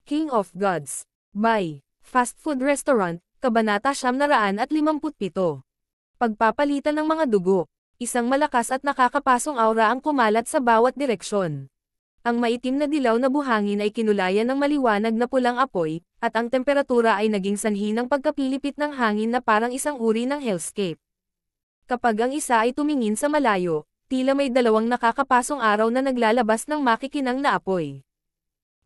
King of Gods. By Fast Food Restaurant, Kabanata 957. Pagpapalitan ng mga dugo. Isang malakas at nakakapasong aura ang kumalat sa bawat direksyon. Ang maitim na dilaw na buhangin ay kinulayan ng maliwanag na pulang apoy, at ang temperatura ay naging sanhi ng pagkapilipit ng hangin na parang isang uri ng hellscape. Kapag ang isa ay tumingin sa malayo, tila may dalawang nakakapasong araw na naglalabas ng makikinang na apoy.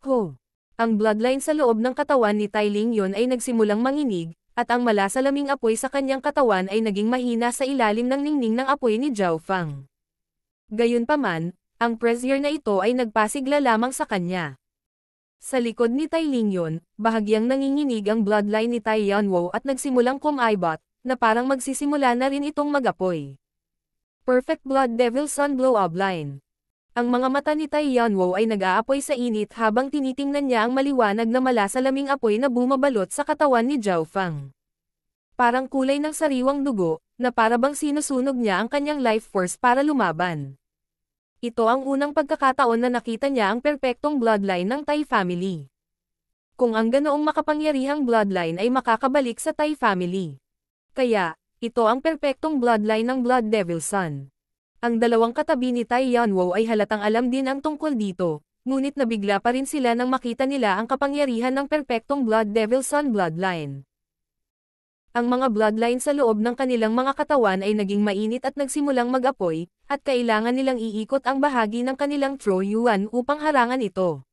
Ho! Ang bloodline sa loob ng katawan ni Tai Lingyon ay nagsimulang manginig, at ang malasalaming apoy sa kanyang katawan ay naging mahina sa ilalim ng ningning ng apoy ni Zhao Fang. Gayunpaman, ang pressure na ito ay nagpasigla lamang sa kanya. Sa likod ni Tai Lingyon, bahagyang nanginginig ang bloodline ni Tai Yanwo at nagsimulang kumaibot, na parang magsisimula na rin itong mag-apoy. Perfect Blood Devil Sun Blow-Up Line. Ang mga mata ni Tai Yanwo ay nag-aapoy sa init habang tinitingnan niya ang maliwanag na malasalaming apoy na bumabalot sa katawan ni Zhao Fang. Parang kulay ng sariwang dugo, na parabang sinusunog niya ang kanyang life force para lumaban. Ito ang unang pagkakataon na nakita niya ang perpektong bloodline ng Tai family. Kung ang ganoong makapangyarihang bloodline ay makakabalik sa Tai family. Kaya, ito ang perpektong bloodline ng Blood Devil Sun. Ang dalawang katabi ni Tai Yanwo ay halatang alam din ang tungkol dito, ngunit nabigla pa rin sila nang makita nila ang kapangyarihan ng perpektong Blood Devil Sun bloodline. Ang mga bloodline sa loob ng kanilang mga katawan ay naging mainit at nagsimulang mag-apoy, at kailangan nilang iikot ang bahagi ng kanilang Tro Yuan upang harangan ito.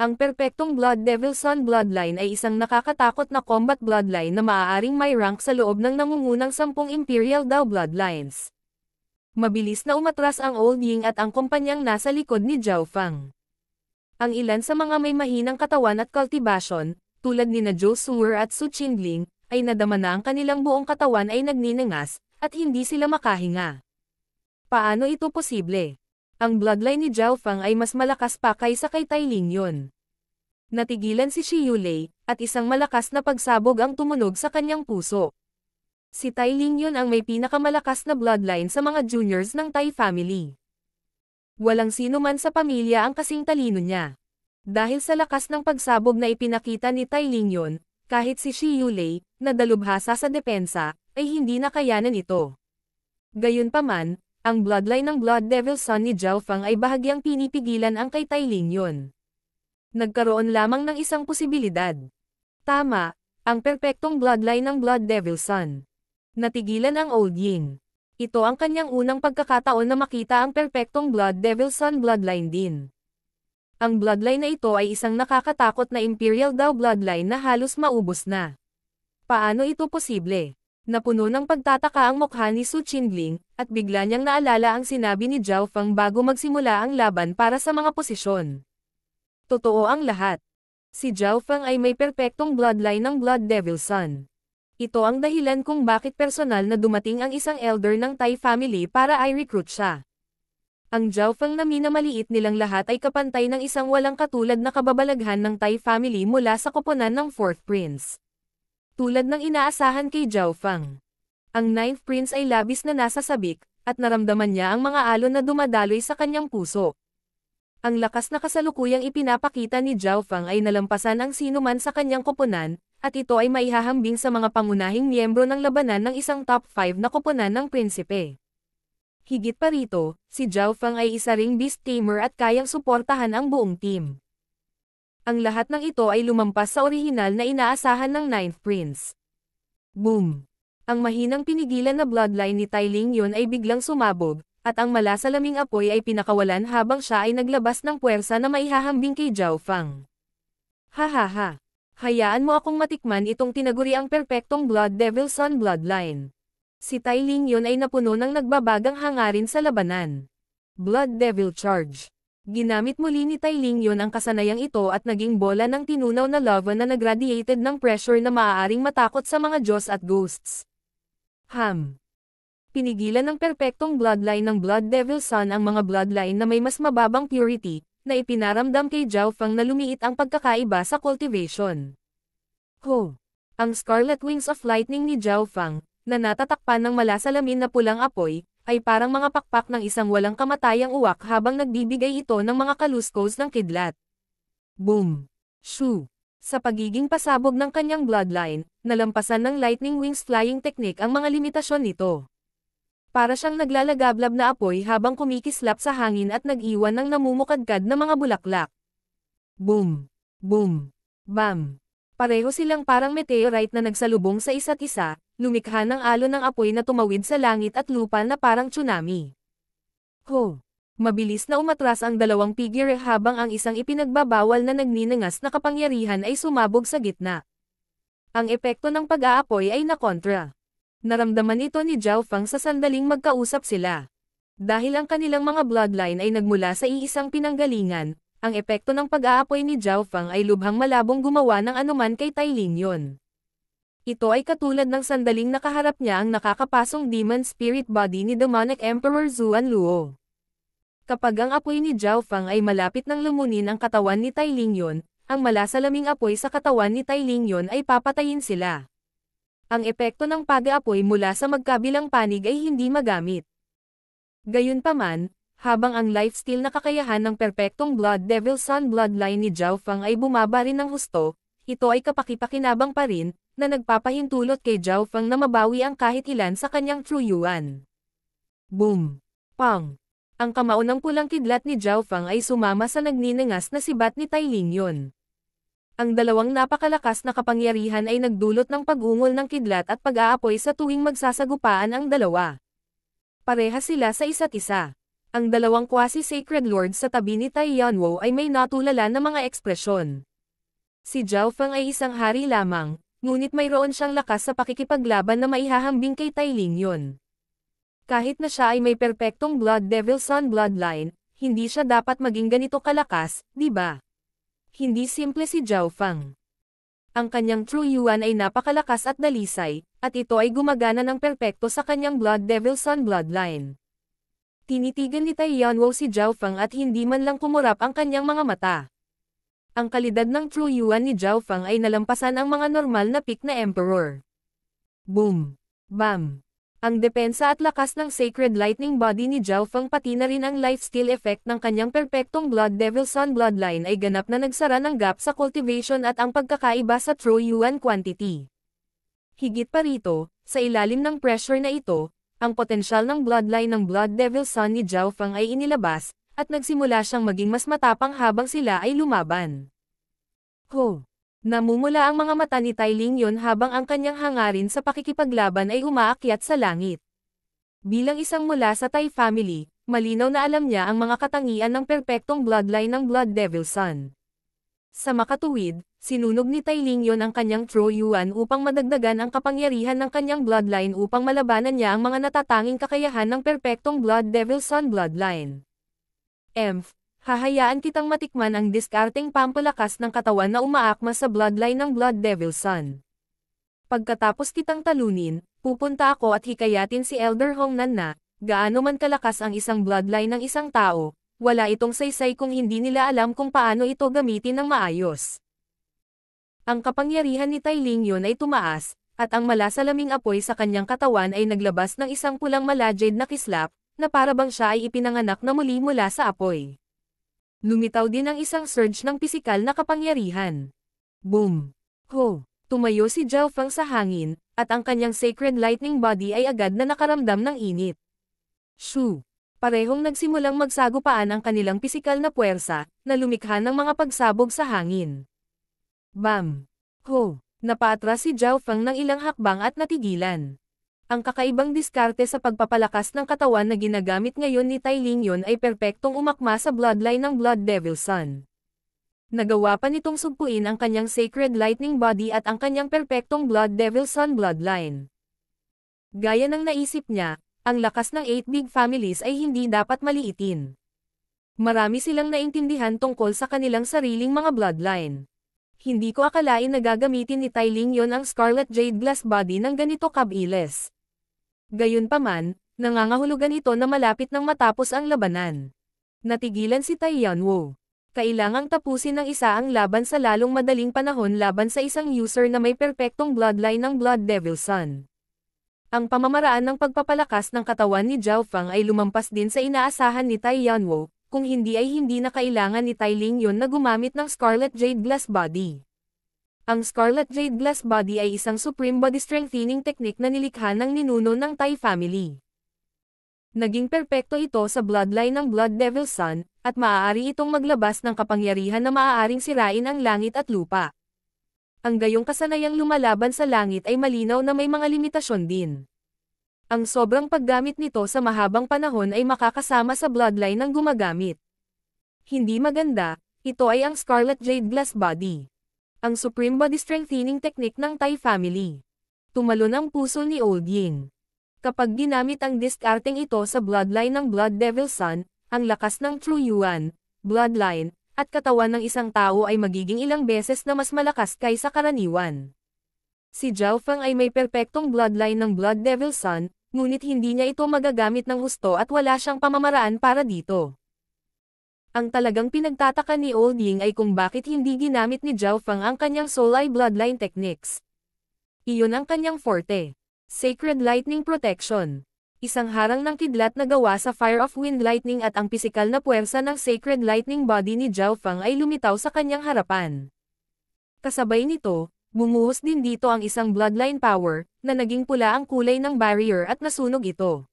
Ang perpektong Blood Devil Sun bloodline ay isang nakakatakot na combat bloodline na maaaring may rank sa loob ng nangungunang 10 Imperial Dao bloodlines. Mabilis na umatras ang Old Ying at ang kumpanyang nasa likod ni Zhao Fang. Ang ilan sa mga may mahinang katawan at kultibasyon, tulad ni na Zhou Suer at Su Qingling, ay nadama na ang kanilang buong katawan ay nagniningas, at hindi sila makahinga. Paano ito posible? Ang bloodline ni Zhao Fang ay mas malakas pa kaysa kay Tai Lingyon. Natigilan si Shi Yulei, at isang malakas na pagsabog ang tumunog sa kanyang puso. Si Tai Lingyon ang may pinakamalakas na bloodline sa mga juniors ng Tai family. Walang sino man sa pamilya ang kasing talino niya. Dahil sa lakas ng pagsabog na ipinakita ni Tai Lingyon, kahit si Shi Yulei, na dalubhasa sa depensa, ay hindi nakayanan ito. Gayunpaman, ang bloodline ng Blood Devil Sun ni Zhao Fang ay bahagyang pinipigilan ang kay Tai Lingyon. Nagkaroon lamang ng isang posibilidad. Tama, ang perpektong bloodline ng Blood Devil Sun. Natigilan ang Old Ying. Ito ang kanyang unang pagkakataon na makita ang perpektong Blood Devil Sun bloodline din. Ang bloodline na ito ay isang nakakatakot na Imperial Dao bloodline na halos maubos na. Paano ito posible? Napuno ng pagtataka ang mukha ni Su Qingling, at bigla niyang naalala ang sinabi ni Zhao Fang bago magsimula ang laban para sa mga posisyon. Totoo ang lahat. Si Zhao Fang ay may perpektong bloodline ng Blood Devil Sun. Ito ang dahilan kung bakit personal na dumating ang isang elder ng Tai family para i-recruit siya. Ang Zhao Fang na minamaliit nilang lahat ay kapantay ng isang walang katulad na kababalaghan ng Tai family mula sa koponan ng 4th Prince. Tulad ng inaasahan kay Zhao Fang. Ang 9th Prince ay labis na nasasabik, at naramdaman niya ang mga alon na dumadaloy sa kanyang puso. Ang lakas na kasalukuyang ipinapakita ni Zhao Fang ay nalampasan ang sinuman sa kanyang koponan, at ito ay maihahambing sa mga pangunahing miyembro ng labanan ng isang top 5 na koponan ng prinsipe. Higit pa rito, si Zhao Fang ay isa ring beast tamer at kayang suportahan ang buong team. Ang lahat ng ito ay lumampas sa orihinal na inaasahan ng 9th Prince. Boom! Ang mahinang pinigilan na bloodline ni Tai Lingyon ay biglang sumabog, at ang malasalaming apoy ay pinakawalan habang siya ay naglabas ng puwersa na maihahambing kay Zhao Fang. Ha! Hayaan mo akong matikman itong tinaguriang perpektong Blood Devil Sun bloodline. Si Tai Lingyon ay napuno ng nagbabagang hangarin sa labanan. Blood Devil Charge. Ginamit muli ni Tai Lingyon ang kasanayang ito at naging bola ng tinunaw na lava na nagradiated ng pressure na maaaring matakot sa mga Diyos at ghosts. Pinigilan ng perpektong bloodline ng Blood Devil Sun ang mga bloodline na may mas mababang purity, na ipinaramdam kay Zhao Fang na lumiit ang pagkakaiba sa cultivation. Ang Scarlet Wings of Lightning ni Zhao Fang, na natatakpan ng malasalamin na pulang apoy, ay parang mga pakpak ng isang walang kamatayang uwak habang nagbibigay ito ng mga kaluskos ng kidlat. Boom! Shu. Sa pagiging pasabog ng kanyang bloodline, nalampasan ng lightning wings flying technique ang mga limitasyon nito. Para siyang naglalagablab na apoy habang kumikislap sa hangin at nag-iwan ng namumukadkad na mga bulaklak. Boom! Boom! Bam! Pareho silang parang meteorite na nagsalubong sa isa't isa, lumikha ng alon ng apoy na tumawid sa langit at lupa na parang tsunami. Ho! Mabilis na umatras ang dalawang figure habang ang isang ipinagbabawal na nagninangas na kapangyarihan ay sumabog sa gitna. Ang epekto ng pag-aapoy ay nakontra. Naramdaman ito ni Zhao Feng sa sandaling magkausap sila. Dahil ang kanilang mga bloodline ay nagmula sa iisang pinanggalingan, ang epekto ng pag-aapoy ni Zhao Feng ay lubhang malabong gumawa ng anuman kay Tai Lingyon. Ito ay katulad ng sandaling nakaharap niya ang nakakapasong demon spirit body ni demonic Emperor Zuan Luo. Kapag ang apoy ni Zhao Feng ay malapit ng lumunin ang katawan ni Tai Lingyon, ang malasalaming apoy sa katawan ni Tai Lingyon ay papatayin sila. Ang epekto ng pag-aapoy mula sa magkabilang panig ay hindi magamit. Gayunpaman, habang ang lifesteal na kakayahan ng perpektong Blood Devil Sun bloodline ni Zhao Feng ay bumaba rin ng husto, ito ay kapakipakinabang pa rin, na nagpapahintulot kay Zhao Feng na mabawi ang kahit ilan sa kanyang True Yuan. Boom! Pang! Ang kamao ng pulang kidlat ni Zhao Feng ay sumama sa nagninangas na sibat ni Tai Lingyon. Ang dalawang napakalakas na kapangyarihan ay nagdulot ng pag-ungol ng kidlat at pag-aapoy sa tuwing magsasagupaan ang dalawa. Parehas sila sa isa't isa. Ang dalawang quasi-sacred lords sa tabi ni Tai Yanwo ay may natulala na mga ekspresyon. Si Zhao Feng ay isang hari lamang, ngunit mayroon siyang lakas sa pakikipaglaban na maihahambing kay Tai Lingyon. Kahit na siya ay may perpektong Blood Devil Sun bloodline, hindi siya dapat maging ganito kalakas, di ba? Hindi simple si Zhao Feng. Ang kanyang True Yuan ay napakalakas at dalisay, at ito ay gumagana ng perpekto sa kanyang Blood Devil Sun bloodline. Tinitigan ni Tai Yanwo si Zhao Feng at hindi man lang kumurap ang kanyang mga mata. Ang kalidad ng True Yuan ni Zhao Feng ay nalampasan ang mga normal na peak na Emperor. Boom! Bam! Ang depensa at lakas ng Sacred Lightning Body ni Zhao Feng pati na rin ang lifesteal effect ng kanyang perpektong Blood Devil Sun bloodline ay ganap na nagsara ng gap sa cultivation at ang pagkakaiba sa True Yuan quantity. Higit pa rito, sa ilalim ng pressure na ito, ang potensyal ng bloodline ng Blood Devil Sun ni Zhao Feng ay inilabas, at nagsimula siyang maging mas matapang habang sila ay lumaban. Ho! Namumula ang mga mata ni Tai Lingyon habang ang kanyang hangarin sa pakikipaglaban ay umaakyat sa langit. Bilang isang mula sa Tai family, malinaw na alam niya ang mga katangian ng perpektong bloodline ng Blood Devil Sun. Sa makatuwid, sinunog ni Tai Lingyon ang kanyang True Yuan upang madagdagan ang kapangyarihan ng kanyang bloodline upang malabanan niya ang mga natatanging kakayahan ng perpektong Blood Devil Sun bloodline. Hahayaan kitang matikman ang diskarteng pampalakas ng katawan na umaakma sa bloodline ng Blood Devil Sun. Pagkatapos kitang talunin, pupunta ako at hikayatin si Elder Hongnan na, gaano man kalakas ang isang bloodline ng isang tao, wala itong saysay kung hindi nila alam kung paano ito gamitin ng maayos. Ang kapangyarihan ni Tai Lingyon ay tumaas, at ang malasalaming apoy sa kanyang katawan ay naglabas ng isang pulang malajid na kislap, na parabang siya ay ipinanganak na muli mula sa apoy. Lumitaw din ang isang surge ng pisikal na kapangyarihan. Boom! Ho! Tumayo si Zhao Feng sa hangin, at ang kanyang Sacred Lightning Body ay agad na nakaramdam ng init. Shu! Parehong nagsimulang magsagupaan ang kanilang pisikal na puwersa, na lumikha ng mga pagsabog sa hangin. Bam! Ho! Napaatras si Zhao Feng ng ilang hakbang at natigilan. Ang kakaibang diskarte sa pagpapalakas ng katawan na ginagamit ngayon ni Tai Lingyon ay perpektong umakma sa bloodline ng Blood Devil Sun. Nagawa pa nitong sugpuin ang kanyang Sacred Lightning Body at ang kanyang perpektong Blood Devil Sun bloodline. Gaya ng naisip niya, ang lakas ng 8 big families ay hindi dapat maliitin. Marami silang naintindihan tungkol sa kanilang sariling mga bloodline. Hindi ko akalain na gagamitin ni Tai Lingyon ang Scarlet Jade Glass Body ng ganito kabilis. Gayunpaman, nangangahulugan ito na malapit nang matapos ang labanan. Natigilan si Tai Yanwo. Kailangang tapusin ng isa ang laban sa lalong madaling panahon laban sa isang user na may perpektong bloodline ng Blood Devil Sun. Ang pamamaraan ng pagpapalakas ng katawan ni Zhao Feng ay lumampas din sa inaasahan ni Tai Yanwo, kung hindi ay hindi na kailangan ni Tai Lingyun na gumamit ng Scarlet Jade Glass Body. Ang Scarlet Jade Glass Body ay isang supreme body strengthening technique na nilikha ng ninuno ng Tai family. Naging perpekto ito sa bloodline ng Blood Devil Son, at maaari itong maglabas ng kapangyarihan na maaaring sirain ang langit at lupa. Ang gayong kasanayang lumalaban sa langit ay malinaw na may mga limitasyon din. Ang sobrang paggamit nito sa mahabang panahon ay makakasama sa bloodline ng gumagamit. Hindi maganda, ito ay ang Scarlet Jade Glass Body. Ang supreme body strengthening technique ng Tai family. Tumalon ang puso ni Old Ying. Kapag ginamit ang discarding ito sa bloodline ng Blood Devil Son, ang lakas ng True Yuan, bloodline, at katawan ng isang tao ay magiging ilang beses na mas malakas kaysa karaniwan. Si Zhao Feng ay may perpektong bloodline ng Blood Devil Son, ngunit hindi niya ito magagamit ng husto at wala siyang pamamaraan para dito. Ang talagang pinagtataka ni Old Ying ay kung bakit hindi ginamit ni Zhao Feng ang kanyang Soul Eye bloodline techniques. Iyon ang kanyang forte. Sacred Lightning Protection. Isang harang ng kidlat na gawa sa Fire of Wind Lightning at ang pisikal na puwersa ng Sacred Lightning Body ni Zhao Feng ay lumitaw sa kanyang harapan. Kasabay nito, bumuhos din dito ang isang bloodline power, na naging pula ang kulay ng barrier at nasunog ito.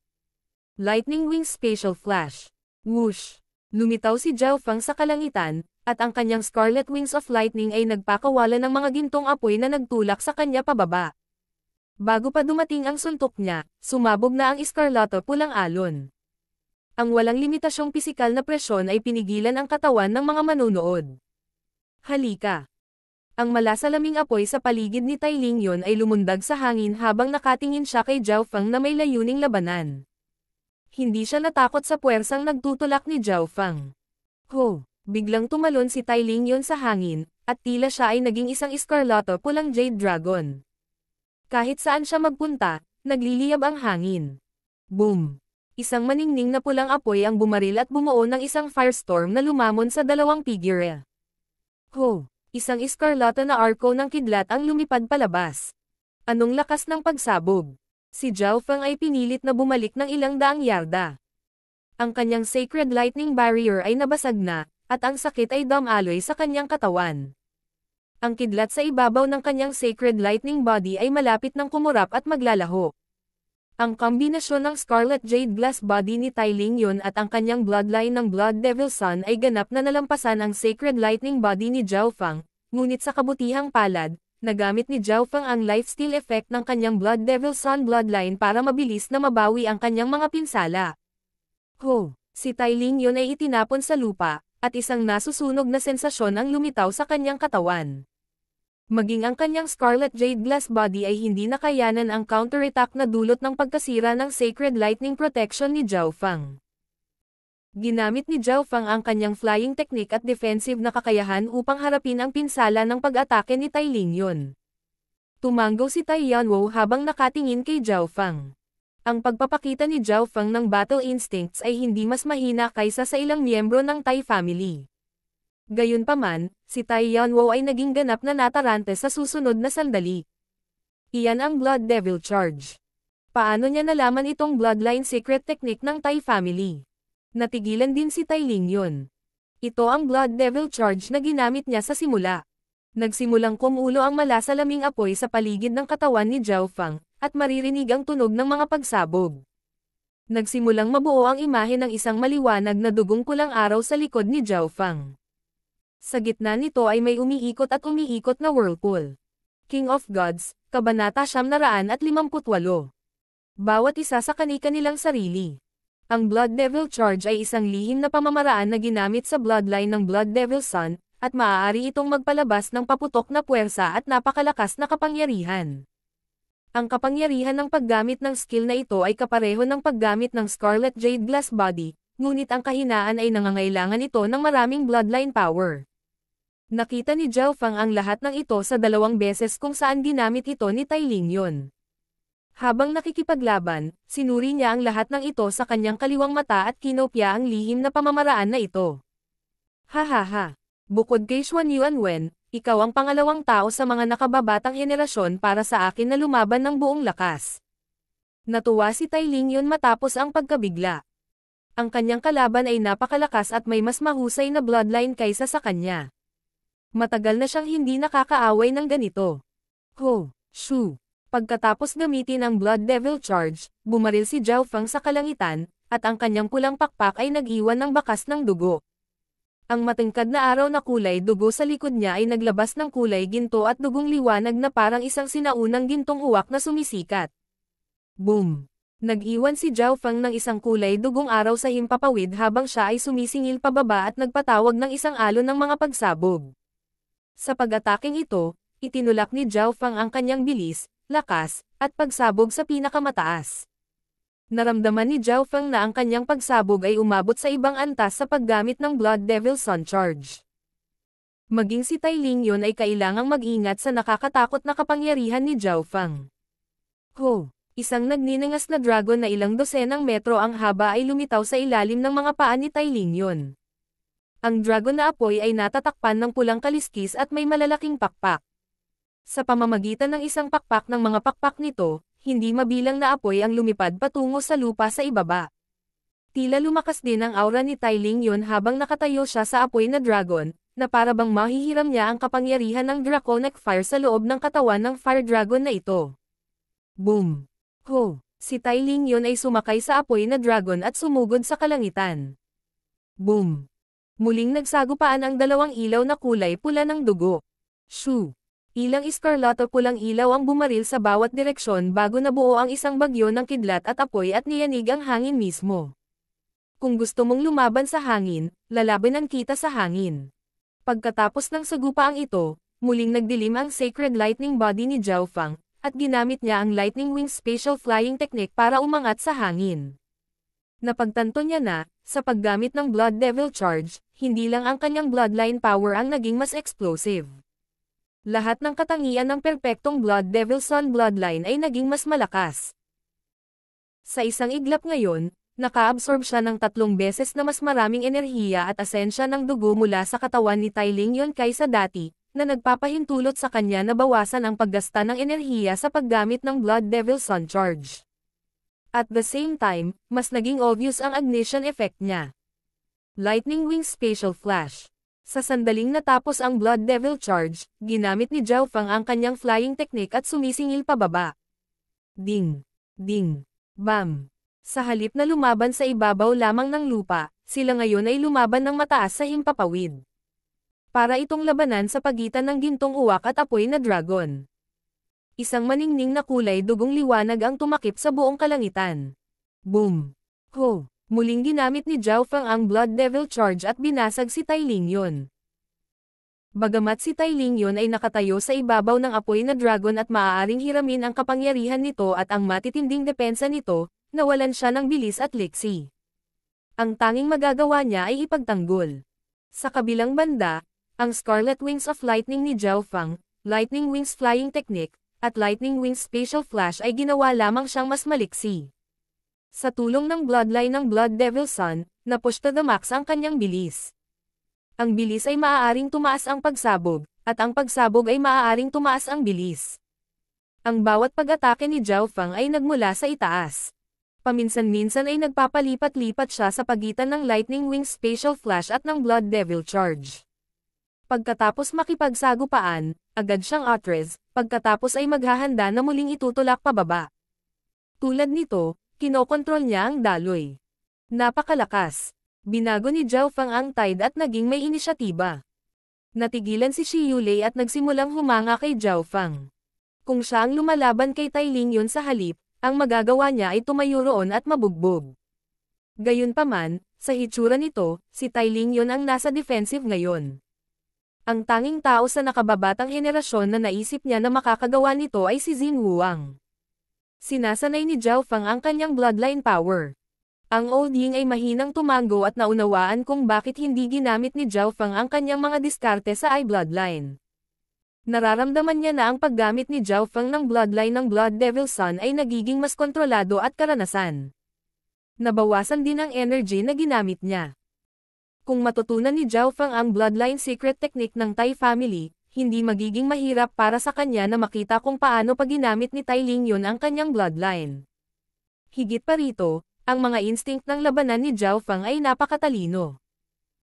Lightning Wings Spatial Flash. Whoosh! Lumitaw si Zhao Feng sa kalangitan, at ang kanyang Scarlet Wings of Lightning ay nagpakawala ng mga gintong apoy na nagtulak sa kanya pababa. Bago pa dumating ang suntok niya, sumabog na ang iskarlato pulang alon. Ang walang limitasyong pisikal na presyon ay pinigilan ang katawan ng mga manunood. Halika! Ang malasalaming apoy sa paligid ni Tai Lingyun ay lumundag sa hangin habang nakatingin siya kay Zhao Feng na may layuning labanan. Hindi siya natakot sa puwersang nagtutulak ni Zhao Feng. Ho! Biglang tumalon si Tai Lingyun sa hangin, at tila siya ay naging isang iskarlato pulang Jade Dragon. Kahit saan siya magpunta, nagliliyab ang hangin. Boom! Isang maningning na pulang apoy ang bumaril at bumuo ng isang firestorm na lumamon sa dalawang figure. Ho! Isang iskarlata na arko ng kidlat ang lumipad palabas. Anong lakas ng pagsabog? Si Zhao Feng ay pinilit na bumalik ng ilang daang yarda. Ang kanyang Sacred Lightning Barrier ay nabasag na, at ang sakit ay dumaloy sa kanyang katawan. Ang kidlat sa ibabaw ng kanyang Sacred Lightning Body ay malapit ng kumurap at maglalaho. Ang kombinasyon ng Scarlet Jade Glass Body ni Tai Lingyun at ang kanyang bloodline ng Blood Devil Son ay ganap na nalampasan ang Sacred Lightning Body ni Zhao Feng, ngunit sa kabutihang palad, nagamit ni Zhao Feng ang lifesteal effect ng kanyang Blood Devil Son bloodline para mabilis na mabawi ang kanyang mga pinsala. Ho! Si Tai Lingyun ay itinapon sa lupa, at isang nasusunog na sensasyon ang lumitaw sa kanyang katawan. Maging ang kanyang Scarlet Jade Glass Body ay hindi nakayanan ang counterattack na dulot ng pagkasira ng Sacred Lightning Protection ni Zhao Feng. Ginamit ni Zhao Feng ang kanyang flying technique at defensive na kakayahan upang harapin ang pinsala ng pag-atake ni Tai Lingyun. Tumanggo si Tai Yanwo habang nakatingin kay Zhao Feng. Ang pagpapakita ni Zhao Feng ng battle instincts ay hindi mas mahina kaysa sa ilang miyembro ng Tai family. Gayunpaman, si Tai Yanwo ay naging ganap na natarante sa susunod na sandali. Iyan ang Blood Devil Charge. Paano niya nalaman itong bloodline secret technique ng Tai family? Natigilan din si Tai Lingyun. Ito ang Blood Devil Charge na ginamit niya sa simula. Nagsimulang kumulo ang malasalaming apoy sa paligid ng katawan ni Zhao Feng, at maririnig ang tunog ng mga pagsabog. Nagsimulang mabuo ang imahe ng isang maliwanag na dugong pulang araw sa likod ni Zhao Feng. Sa gitna nito ay may umiikot at umiikot na whirlpool. King of Gods, Kabanata 958. Bawat isa sa kani-kanilang sarili. Ang Blood Devil Charge ay isang lihim na pamamaraan na ginamit sa bloodline ng Blood Devil Son, at maaari itong magpalabas ng paputok na puwersa at napakalakas na kapangyarihan. Ang kapangyarihan ng paggamit ng skill na ito ay kapareho ng paggamit ng Scarlet Jade Glass Body, ngunit ang kahinaan ay nangangailangan ito ng maraming bloodline power. Nakita ni Zhao Feng ang lahat ng ito sa 2 beses kung saan ginamit ito ni Tai Lingyun. Habang nakikipaglaban, sinuri niya ang lahat ng ito sa kanyang kaliwang mata at kinopya ang lihim na pamamaraan na ito. Hahaha! Bukod kay Xuan Yuanwen, ikaw ang pangalawang tao sa mga nakababatang henerasyon para sa akin na lumaban ng buong lakas. Natuwa si Tai Lingyun matapos ang pagkabigla. Ang kanyang kalaban ay napakalakas at may mas mahusay na bloodline kaysa sa kanya. Matagal na siyang hindi nakakaaway ng ganito. Ho, Shu. Pagkatapos gamitin ang Blood Devil Charge, bumaril si Zhao Feng sa kalangitan, at ang kanyang pulang pakpak ay nag-iwan ng bakas ng dugo. Ang matingkad na araw na kulay dugo sa likod niya ay naglabas ng kulay ginto at dugong liwanag na parang isang sinaunang gintong uwak na sumisikat. Boom! Nag-iwan si Zhao Feng ng isang kulay dugong araw sa himpapawid habang siya ay sumisingil pababa at nagpatawag ng isang alon ng mga pagsabog. Sa pag-ataking ito, itinulak ni Zhao Feng ang kanyang bilis, lakas, at pagsabog sa pinakamataas. Naramdaman ni Zhao Feng na ang kanyang pagsabog ay umabot sa ibang antas sa paggamit ng Blood Devil Sun Charge. Maging si Tai Lingyon ay kailangang mag-ingat sa nakakatakot na kapangyarihan ni Zhao Feng. Ho! Isang nagniningas na dragon na ilang dosenang metro ang haba ay lumitaw sa ilalim ng mga paa ni Tai Lingyon. Ang dragon na apoy ay natatakpan ng pulang kaliskis at may malalaking pakpak. Sa pamamagitan ng isang pakpak ng mga pakpak nito, hindi mabilang na apoy ang lumipad patungo sa lupa sa ibaba. Tila lumakas din ang aura ni Tai Lingyon habang nakatayo siya sa apoy na dragon, na para bang mahihiram niya ang kapangyarihan ng draconic fire sa loob ng katawan ng fire dragon na ito. Boom! Ho! Si Tai Lingyon ay sumakay sa apoy na dragon at sumugod sa kalangitan. Boom! Muling nagsagupaan ang dalawang ilaw na kulay pula ng dugo. Shoo! Ilang iskarlat o pulang ilaw ang bumaril sa bawat direksyon bago nabuo ang isang bagyo ng kidlat at apoy at niyanig ang hangin mismo. Kung gusto mong lumaban sa hangin, lalabanan kita sa hangin. Pagkatapos ng sagupaang ito, muling nagdilim ang Sacred Lightning Body ni Zhao Feng, at ginamit niya ang Lightning Wings Spatial Flying Technique para umangat sa hangin. Napagtanto niya na, sa paggamit ng Blood Devil Charge, hindi lang ang kanyang bloodline power ang naging mas explosive. Lahat ng katangian ng perpektong Blood Devil Sun bloodline ay naging mas malakas. Sa isang iglap ngayon, naka-absorb siya ng 3 beses na mas maraming enerhiya at asensya ng dugo mula sa katawan ni Tai Lingyon kaysa dati, na nagpapahintulot sa kanya na bawasan ang paggasta ng enerhiya sa paggamit ng Blood Devil Sun Charge. At the same time, mas naging obvious ang ignition effect niya. Lightning Wings Spatial Flash. Sa sandaling natapos ang Blood Devil Charge, ginamit ni Zhao Feng ang kanyang flying technique at sumisingil pababa. Ding! Ding! Bam! Sa halip na lumaban sa ibabaw lamang ng lupa, sila ngayon ay lumaban ng mataas sa himpapawid. Para itong labanan sa pagitan ng gintong uwak at apoy na dragon. Isang maningning na kulay dugong liwanag ang tumakip sa buong kalangitan. Boom! Ho! Muling ginamit ni Zhao Feng ang Blood Devil Charge at binasag si Tai Lingyon. Bagamat si Tai Lingyon ay nakatayo sa ibabaw ng apoy na dragon at maaaring hiramin ang kapangyarihan nito at ang matitinding depensa nito, nawalan siya ng bilis at liksi. Ang tanging magagawa niya ay ipagtanggol. Sa kabilang banda, ang Scarlet Wings of Lightning ni Zhao Feng, Lightning Wings Flying Technique, at Lightning Wings Spatial Flash ay ginawa lamang siyang mas maliksi. Sa tulong ng bloodline ng Blood Devil Sun, na-push to the max ang kanyang bilis. Ang bilis ay maaaring tumaas ang pagsabog, at ang pagsabog ay maaaring tumaas ang bilis. Ang bawat pag-atake ni Zhao Feng ay nagmula sa itaas. Paminsan-minsan ay nagpapalipat-lipat siya sa pagitan ng Lightning Wings Spatial Flash at ng Blood Devil Charge. Pagkatapos makipagsagupaan, agad siyang atres, pagkatapos ay maghahanda na muling itutulak pababa. Tulad nito, kinokontrol niya ang daloy. Napakalakas. Binago ni Zhao Feng ang tide at naging may inisyatiba. Natigilan si Shi Yulei at nagsimulang humanga kay Zhao Feng. Kung siya ang lumalaban kay Tai Lingyon sa halip, ang magagawa niya ay tumayo roon at mabugbog. Gayunpaman, sa hitsura nito, si Tai Lingyon ang nasa defensive ngayon. Ang tanging tao sa nakababatang henerasyon na naisip niya na makakagawa nito ay si Xin Wuang. Sinasanay ni Zhao Feng ang kanyang bloodline power. Ang Old Ying ay mahinang tumango at naunawaan kung bakit hindi ginamit ni Zhao Feng ang kanyang mga diskarte sa I-bloodline. Nararamdaman niya na ang paggamit ni Zhao Feng ng bloodline ng Blood Devil Sun ay nagiging mas kontrolado at karanasan. Nabawasan din ang energy na ginamit niya. Kung matutunan ni Zhao Feng ang bloodline secret technique ng Tai family, hindi magiging mahirap para sa kanya na makita kung paano pag ginamit ni Tai Lingyon ang kanyang bloodline. Higit pa rito, Ang mga instinct ng labanan ni Zhao Feng ay napakatalino.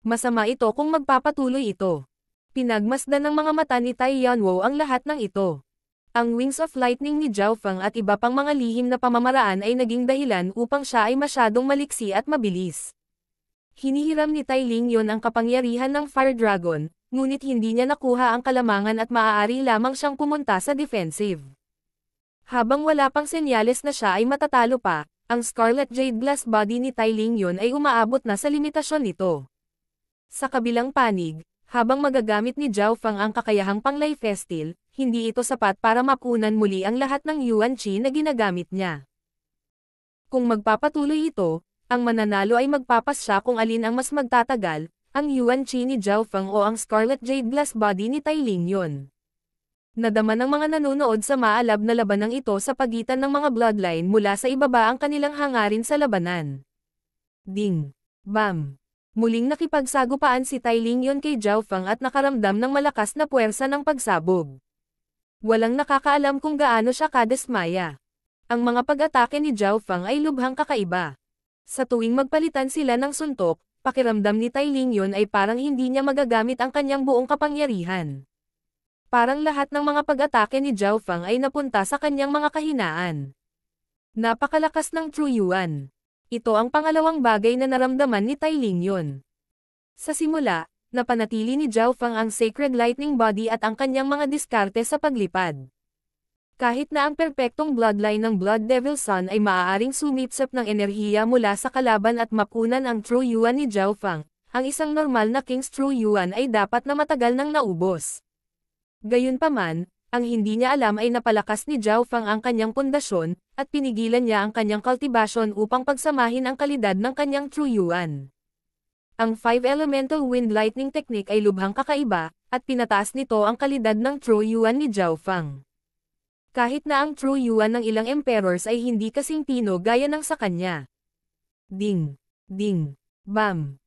Masama ito kung magpapatuloy ito. Pinagmasdan ng mga mata ni Tai Yanwo ang lahat ng ito. Ang Wings of Lightning ni Zhao Feng at iba pang mga lihim na pamamaraan ay naging dahilan upang siya ay masyadong maliksi at mabilis. Hinihiram ni Tai Lingyon ang kapangyarihan ng Fire Dragon, ngunit hindi niya nakuha ang kalamangan at maaari lamang siyang pumunta sa defensive. Habang wala pang senyales na siya ay matatalo pa, ang Scarlet Jade Glass Body ni Tai Lingyon ay umaabot na sa limitasyon nito. Sa kabilang panig, habang magagamit ni Zhao Feng ang kakayahang pang-lifesteal, hindi ito sapat para mapunan muli ang lahat ng Yuan Qi na ginagamit niya. Kung magpapatuloy ito, ang mananalo ay magpapasya kung alin ang mas magtatagal, ang Yuan Qi ni Zhao Feng o ang Scarlet Jade Glass Body ni Tai Lingyon. Nadama ng mga nanonood sa maalab na labanang ito sa pagitan ng mga bloodline mula sa ibaba ang kanilang hangarin sa labanan. Ding! Bam! Muling nakipagsagupaan si Tai Lingyon kay Zhao Feng at nakaramdam ng malakas na puwersa ng pagsabog. Walang nakakaalam kung gaano siya kadesmaya. Ang mga pag-atake ni Zhao Feng ay lubhang kakaiba. Sa tuwing magpalitan sila ng suntok, pakiramdam ni Tai Lingyon ay parang hindi niya magagamit ang kanyang buong kapangyarihan. Parang lahat ng mga pag-atake ni Zhao Feng ay napunta sa kanyang mga kahinaan. Napakalakas ng True Yuan. Ito ang pangalawang bagay na naramdaman ni Tai Lingyon. Sa simula, napanatili ni Zhao Feng ang Sacred Lightning Body at ang kanyang mga diskarte sa paglipad. Kahit na ang perpektong bloodline ng Blood Devil Sun ay maaaring sumipsip ng enerhiya mula sa kalaban at mapunan ang True Yuan ni Zhao Feng, ang isang normal na King's True Yuan ay dapat na matagal nang naubos. Gayunpaman, ang hindi niya alam ay napalakas ni Zhao Feng ang kanyang pundasyon, at pinigilan niya ang kanyang kultibasyon upang pagsamahin ang kalidad ng kanyang True Yuan. Ang 5 Elemental Wind Lightning Technique ay lubhang kakaiba, at pinataas nito ang kalidad ng True Yuan ni Zhao Feng. Kahit na ang True Yuan ng ilang emperors ay hindi kasing pino gaya ng sa kanya. Ding! Ding! Bam!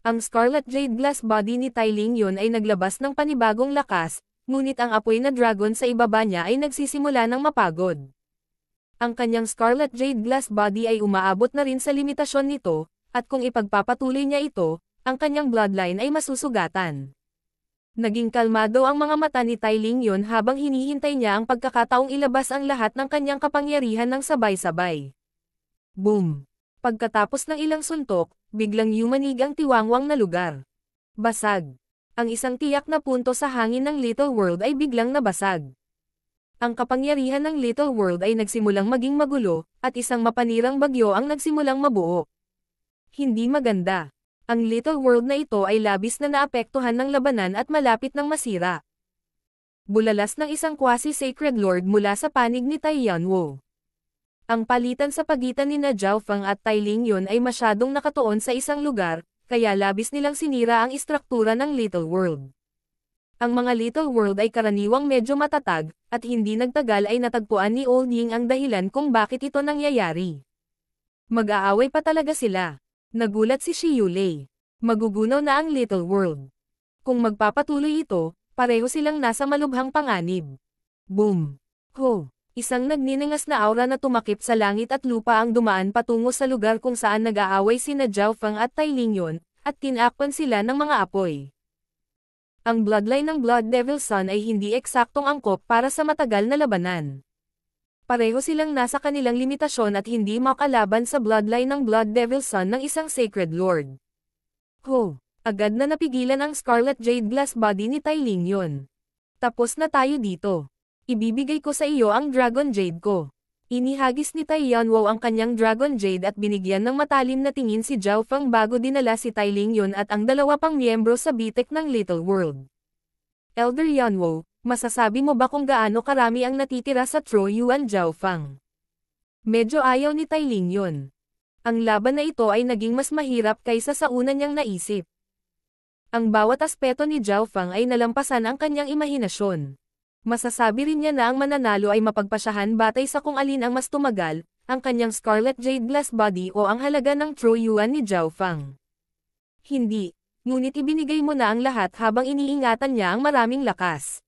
Ang Scarlet Jade Glass Body ni Tai Lingyon ay naglabas ng panibagong lakas, ngunit ang apoy na dragon sa ibaba niya ay nagsisimula ng mapagod. Ang kanyang Scarlet Jade Glass Body ay umaabot na rin sa limitasyon nito, at kung ipagpapatuloy niya ito, ang kanyang bloodline ay masusugatan. Naging kalmado ang mga mata ni Tai Lingyon habang hinihintay niya ang pagkakataong ilabas ang lahat ng kanyang kapangyarihan ng sabay-sabay. Boom! Pagkatapos ng ilang suntok, biglang yumanig ang tiwangwang na lugar. Basag! Ang isang tiyak na punto sa hangin ng Little World ay biglang nabasag. Ang kapangyarihan ng Little World ay nagsimulang maging magulo, at isang mapanirang bagyo ang nagsimulang mabuo. Hindi maganda. Ang Little World na ito ay labis na naapektuhan ng labanan at malapit ng masira. Bulalas ng isang quasi-sacred lord mula sa panig ni Tai Yanwo. Ang palitan sa pagitan ni Zhao Feng at Tai Lingyon ay masyadong nakatuon sa isang lugar, kaya labis nilang sinira ang istruktura ng Little World. Ang mga Little World ay karaniwang medyo matatag, at hindi nagtagal ay natagpuan ni Old Ying ang dahilan kung bakit ito nangyayari. Mag-aaway pa talaga sila. Nagulat si Shi Yulei. Magugunaw na ang Little World. Kung magpapatuloy ito, pareho silang nasa malubhang panganib. Boom! Ho! Isang nagniningas na aura na tumakip sa langit at lupa ang dumaan patungo sa lugar kung saan nag-aaway sina Zhao Feng at Tai Lingyon, at tinakpan sila ng mga apoy. Ang bloodline ng Blood Devil Sun ay hindi eksaktong angkop para sa matagal na labanan. Pareho silang nasa kanilang limitasyon at hindi makalaban sa bloodline ng Blood Devil Sun ng isang Sacred Lord. Ho! Agad na napigilan ang Scarlet Jade Glass Body ni Tai Lingyon. Tapos na tayo dito. Ibibigay ko sa iyo ang Dragon Jade ko. Inihagis ni Tai Yanwo ang kanyang Dragon Jade at binigyan ng matalim na tingin si Zhao Feng bago dinala si Tai Lingyon at ang dalawa pang miyembro sa bitek ng Little World. Elder Yanwo, masasabi mo ba kung gaano karami ang natitira sa True Yuan Zhao Feng? Medyo ayaw ni Tai Lingyon. Ang laban na ito ay naging mas mahirap kaysa sa una niyang naisip. Ang bawat aspeto ni Zhao Feng ay nalampasan ang kanyang imahinasyon. Masasabi rin niya na ang mananalo ay mapagpasyahan batay sa kung alin ang mas tumagal, ang kanyang Scarlet Jade Glass Body o ang halaga ng True Yuan ni Zhao Feng. Hindi, ngunit ibinigay mo na ang lahat habang iniingatan niya ang maraming lakas.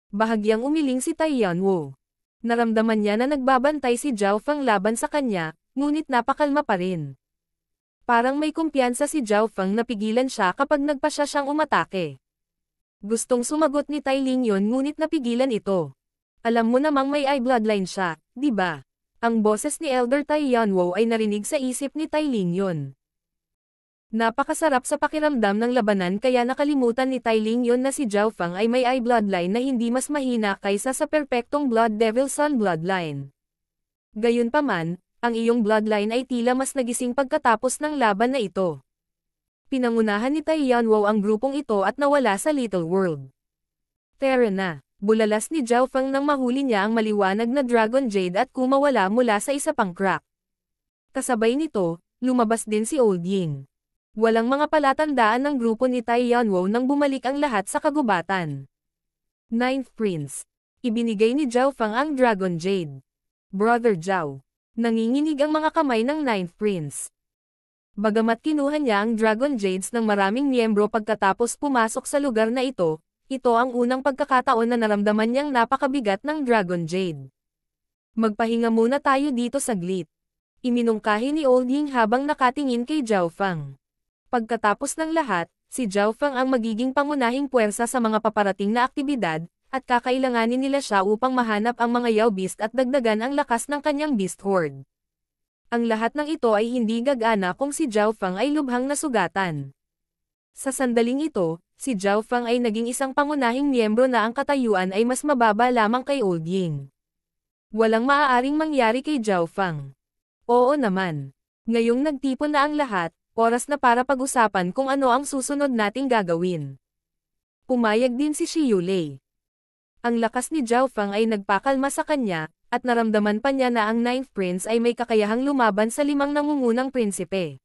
Bahagyang umiling si Tai Yanwo. Naramdaman niya na nagbabantay si Zhao Feng laban sa kanya, ngunit napakalma pa rin. Parang may kumpiyansa si Zhao Feng na pigilan siya kapag nagpasya siyang umatake. Gustong sumagot ni Tai Ling yun ngunit napigilan ito. Alam mo namang may eye bloodline siya, di ba? Ang boses ni Elder Tai Yanwo ay narinig sa isip ni Tai Ling yun. Napakasarap sa pakiramdam ng labanan kaya nakalimutan ni Tai Ling yun na si Zhao Feng ay may eye bloodline na hindi mas mahina kaysa sa perpektong Blood Devil Sun bloodline. Gayunpaman, ang iyong bloodline ay tila mas nagising pagkatapos ng laban na ito. Pinangunahan ni Tai Yanwo ang grupong ito at nawala sa Little World. Tara na, bulalas ni Zhao Feng nang mahuli niya ang maliwanag na Dragon Jade at kumawala mula sa isa pang crack. Kasabay nito, lumabas din si Old Ying. Walang mga palatandaan ng grupo ni Tai Yanwo nang bumalik ang lahat sa kagubatan. Ninth Prince. Ibinigay ni Zhao Feng ang Dragon Jade. Brother Zhao. Nanginginig ang mga kamay ng Ninth Prince. Bagamat kinuha niya ang Dragon Jades ng maraming miyembro pagkatapos pumasok sa lugar na ito ang unang pagkakataon na naramdaman niyang napakabigat ng Dragon Jade. Magpahinga muna tayo dito saglit. Iminungkahi ni Old Ying habang nakatingin kay Zhao Feng. Pagkatapos ng lahat, si Zhao Feng ang magiging pangunahing puwersa sa mga paparating na aktibidad, at kakailanganin nila siya upang mahanap ang mga Yao Beast at dagdagan ang lakas ng kanyang Beast Horde. Ang lahat ng ito ay hindi gagana kung si Zhao Feng ay lubhang nasugatan. Sa sandaling ito, si Zhao Feng ay naging isang pangunahing miyembro na ang katayuan ay mas mababa lamang kay Old Ying. Walang maaaring mangyari kay Zhao Feng. Oo naman. Ngayong nagtipon na ang lahat, oras na para pag-usapan kung ano ang susunod nating gagawin. Pumayag din si Shi Yulei. Ang lakas ni Zhao Feng ay nagpakalma sa kanya, at naramdaman pa niya na ang Ninth Prince ay may kakayahang lumaban sa 5 nangungunang prinsipe.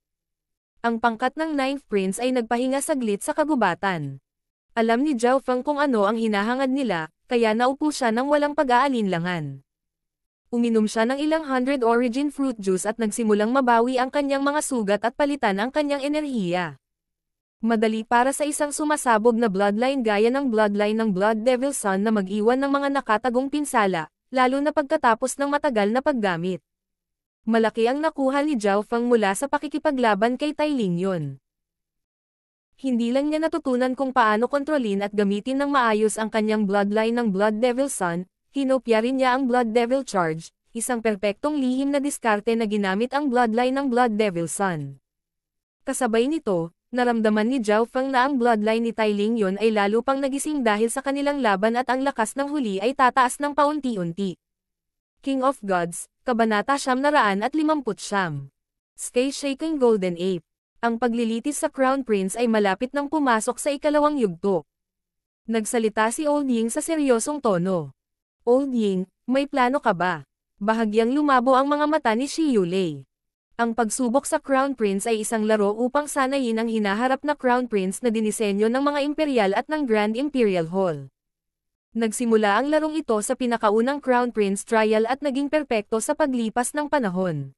Ang pangkat ng Ninth Prince ay nagpahinga saglit sa kagubatan. Alam ni Zhao Feng kung ano ang hinahangad nila, kaya naupo siya ng walang pag-aalinlangan. Uminom siya ng ilang 100 origin fruit juice at nagsimulang mabawi ang kanyang mga sugat at palitan ang kanyang enerhiya. Madali para sa isang sumasabog na bloodline gaya ng bloodline ng Blood Devil Sun na mag-iwan ng mga nakatagong pinsala, lalo na pagkatapos ng matagal na paggamit. Malaki ang nakuha ni Zhao Feng mula sa pakikipaglaban kay Tai Ling yun. Hindi lang niya natutunan kung paano kontrolin at gamitin ng maayos ang kanyang bloodline ng Blood Devil Sun, hinopya rin niya ang Blood Devil Charge, isang perpektong lihim na diskarte na ginamit ang bloodline ng Blood Devil Sun. Kasabay nito, naramdaman ni Zhao Feng na ang bloodline ni Tai Ling yun ay lalo pang nagising dahil sa kanilang laban at ang lakas ng huli ay tataas ng paunti-unti. King of Gods, Kabanata 959. Sky-Shaking Golden Ape. Ang paglilitis sa Crown Prince ay malapit nang pumasok sa ikalawang yugto. Nagsalita si Old Ying sa seryosong tono. Old Ying, may plano ka ba? Bahagyang lumabo ang mga mata ni Shi Yulei. Ang pagsubok sa Crown Prince ay isang laro upang sanayin ang hinaharap na Crown Prince na dinisenyo ng mga imperial at ng Grand Imperial Hall. Nagsimula ang larong ito sa pinakaunang Crown Prince trial at naging perpekto sa paglipas ng panahon.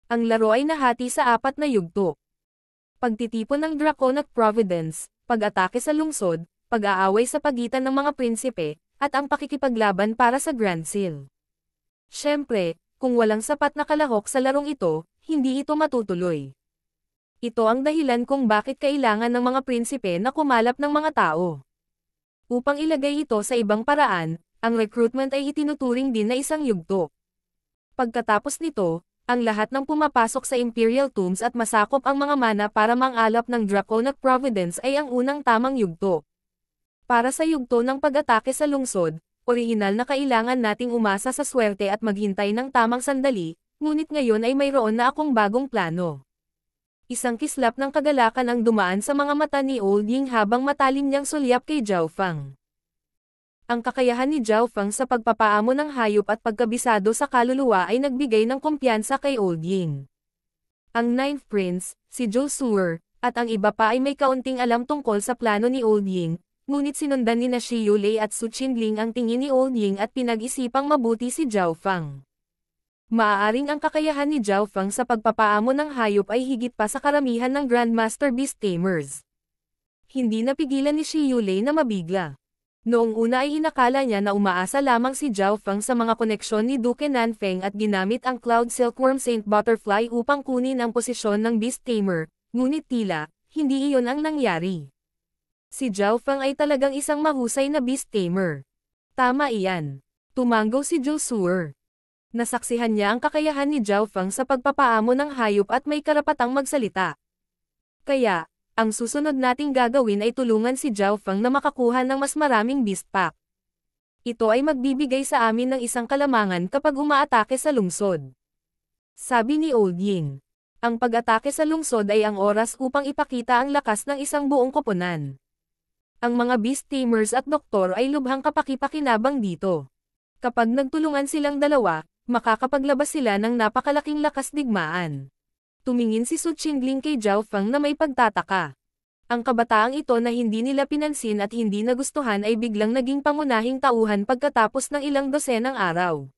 Ang laro ay nahati sa 4 na yugto. Pagtitipon ng Draconic Providence, pag-atake sa lungsod, pag-aaway sa pagitan ng mga prinsipe, at ang pakikipaglaban para sa Grand Seal. Siyempre, kung walang sapat na kalahok sa larong ito, hindi ito matutuloy. Ito ang dahilan kung bakit kailangan ng mga prinsipe na kumalap ng mga tao. Upang ilagay ito sa ibang paraan, ang recruitment ay itinuturing din na isang yugto. Pagkatapos nito, ang lahat ng pumapasok sa Imperial Tombs at masakop ang mga mana para mangalap ng Draconic Providence ay ang unang tamang yugto. Para sa yugto ng pag-atake sa lungsod, orihinal na kailangan nating umasa sa swerte at maghintay ng tamang sandali, ngunit ngayon ay mayroon na akong bagong plano. Isang kislap ng kagalakan ang dumaan sa mga mata ni Old Ying habang matalim niyang sulyap kay Zhao Feng. Ang kakayahan ni Zhao Feng sa pagpapaamo ng hayop at pagkabisado sa kaluluwa ay nagbigay ng kumpiyansa kay Old Ying. Ang Ninth Prince, si Zhou Suer, at ang iba pa ay may kaunting alam tungkol sa plano ni Old Ying, ngunit sinundan ni Shi Yulei at Su Qinling ang tingin ni Old Ying at pinag-isipang mabuti si Zhao Feng. Maaaring ang kakayahan ni Zhao Feng sa pagpapaamo ng hayop ay higit pa sa karamihan ng Grandmaster Beast Tamers. Hindi napigilan ni Shi Yulei na mabigla. Noong una ay inakala niya na umaasa lamang si Zhao Feng sa mga koneksyon ni Duke Nanfeng at ginamit ang Cloud Silkworm Saint Butterfly upang kunin ang posisyon ng Beast Tamer, ngunit tila, hindi iyon ang nangyari. Si Zhao Feng ay talagang isang mahusay na Beast Tamer. Tama iyan. Tumanggo si Zhou Suer. Nasaksihan niya ang kakayahan ni Zhao Feng sa pagpapaamo ng hayop at may karapatang magsalita. Kaya, ang susunod nating gagawin ay tulungan si Zhao Feng na makakuha ng mas maraming beast pack. Ito ay magbibigay sa amin ng isang kalamangan kapag umaatake sa lungsod. Sabi ni Old Ying. Ang pag-atake sa lungsod ay ang oras upang ipakita ang lakas ng isang buong koponan. Ang mga beast tamers at doktor ay lubhang kapakipakinabang dito. Kapag nagtulungan silang dalawa, makakapaglabas sila ng napakalaking lakas digmaan. Tumingin si Su Qingling kay Zhao Feng na may pagtataka. Ang kabataang ito na hindi nila pinansin at hindi nagustuhan ay biglang naging pangunahing tauhan pagkatapos ng ilang dosenang araw.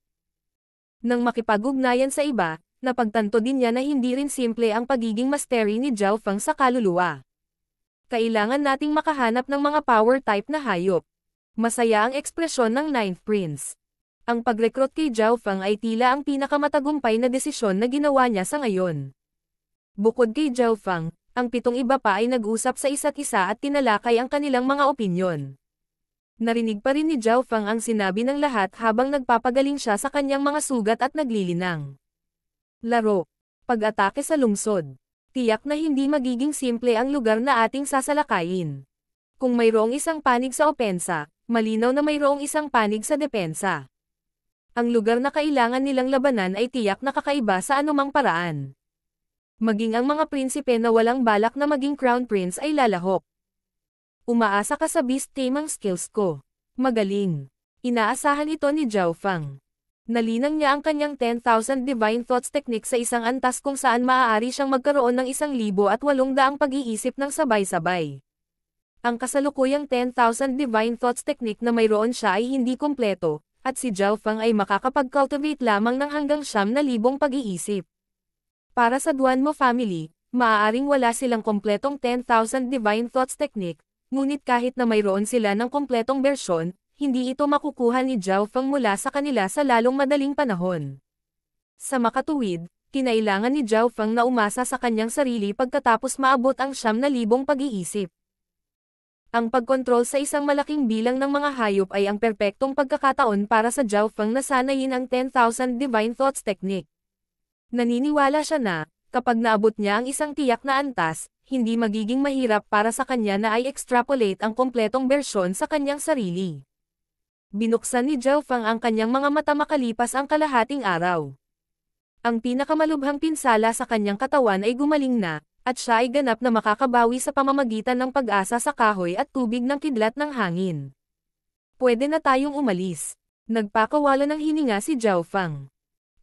Nang makipag-ugnayan sa iba, napagtanto din niya na hindi rin simple ang pagiging mastery ni Zhao Feng sa kaluluwa. Kailangan nating makahanap ng mga power type na hayop. Masaya ang ekspresyon ng Ninth Prince. Ang pag-recruit kay Zhao Feng ay tila ang pinakamatagumpay na desisyon na ginawa niya sa ngayon. Bukod kay Zhao Feng, ang 7 iba pa ay nag-usap sa isa't isa at tinalakay ang kanilang mga opinyon. Narinig pa rin ni Zhao Feng ang sinabi ng lahat habang nagpapagaling siya sa kanyang mga sugat at naglilinang. Laro. Pag-atake sa lungsod. Tiyak na hindi magiging simple ang lugar na ating sasalakayin. Kung mayroong isang panig sa opensa, malinaw na mayroong isang panig sa depensa. Ang lugar na kailangan nilang labanan ay tiyak na kakaiba sa anumang paraan. Maging ang mga prinsipe na walang balak na maging crown prince ay lalahok. Umaasa ka sa beast taming skills ko. Magaling. Inaasahan ito ni Zhao Feng. Nalinang niya ang kanyang 10,000 Divine Thoughts technique sa isang antas kung saan maaari siyang magkaroon ng 1,800 pag-iisip ng sabay-sabay. Ang kasalukuyang 10,000 Divine Thoughts technique na mayroon siya ay hindi kumpleto, at si Zhao Feng ay makakapag-cultivate lamang ng hanggang 9,000 pag-iisip. Para sa Duanmo family, maaaring wala silang kompletong 10,000 Divine Thoughts technique, ngunit kahit na mayroon sila ng kompletong bersyon, hindi ito makukuha ni Zhao Feng mula sa kanila sa lalong madaling panahon. Sa makatuwid, kinailangan ni Zhao Feng na umasa sa kanyang sarili pagkatapos maabot ang 9,000 pag-iisip. Ang pagkontrol sa isang malaking bilang ng mga hayop ay ang perpektong pagkakataon para sa Zhao Feng na sanayin ang 10,000 Divine Thoughts technique. Naniniwala siya na, kapag naabot niya ang isang tiyak na antas, hindi magiging mahirap para sa kanya na ay extrapolate ang kompletong bersyon sa kanyang sarili. Binuksan ni Zhao Feng ang kanyang mga mata makalipas ang kalahating araw. Ang pinakamalubhang pinsala sa kanyang katawan ay gumaling na, at siya ay ganap na makakabawi sa pamamagitan ng pag-asa sa kahoy at tubig ng kidlat ng hangin. Pwede na tayong umalis. Nagpakawala ng hininga si Zhao Feng.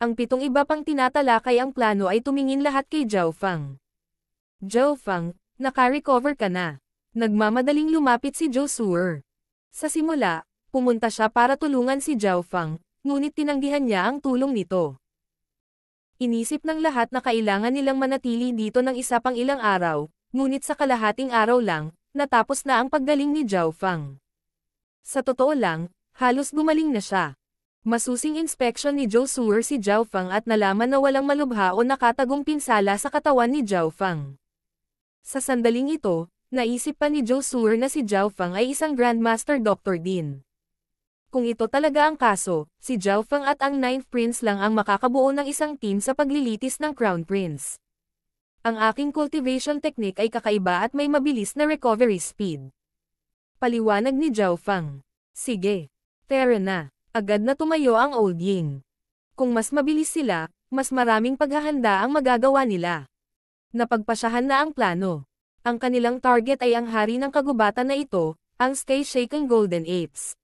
Ang 7 iba pang tinatalakay ang plano ay tumingin lahat kay Zhao Feng. Zhao Feng, naka-recover ka na. Nagmamadaling lumapit si Zhou Suer. Sa simula, pumunta siya para tulungan si Zhao Feng, ngunit tinanggihan niya ang tulong nito. Inisip ng lahat na kailangan nilang manatili dito ng isa pang ilang araw, ngunit sa kalahating araw lang, natapos na ang paggaling ni Zhao Feng. Sa totoo lang, halos gumaling na siya. Masusing inspeksyon ni Zhou Suer si Zhao Feng at nalaman na walang malubha o nakatagong pinsala sa katawan ni Zhao Feng. Sa sandaling ito, naisip pa ni Zhou Suer na si Zhao Feng ay isang Grandmaster Doctor din. Kung ito talaga ang kaso, si Zhao Feng at ang Ninth Prince lang ang makakabuo ng isang team sa paglilitis ng Crown Prince. Ang aking cultivation technique ay kakaiba at may mabilis na recovery speed. Paliwanag ni Zhao Feng. Sige. Tara na. Agad na tumayo ang Old Ying. Kung mas mabilis sila, mas maraming paghahanda ang magagawa nila. Napagpasyahan na ang plano. Ang kanilang target ay ang hari ng kagubatan na ito, ang Sky-Shaking Golden Apes.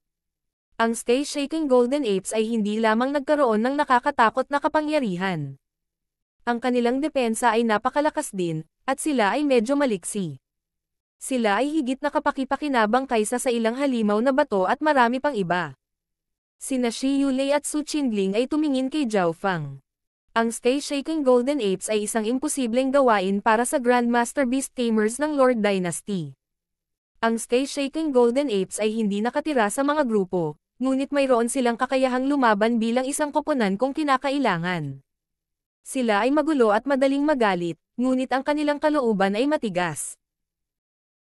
Ang Sky-Shaking Golden Apes ay hindi lamang nagkaroon ng nakakatakot na kapangyarihan. Ang kanilang depensa ay napakalakas din, at sila ay medyo maliksi. Sila ay higit na kapakipakinabang kaysa sa ilang halimaw na bato at marami pang iba. Sina Shi Yulei at Su Qingling ay tumingin kay Zhao Feng. Ang Sky-Shaking Golden Apes ay isang imposibleng gawain para sa Grandmaster Beast Tamers ng Lord Dynasty. Ang sky-shaking Golden Apes ay hindi nakatira sa mga grupo, ngunit mayroon silang kakayahang lumaban bilang isang koponan kung kinakailangan. Sila ay magulo at madaling magalit, ngunit ang kanilang kalooban ay matigas.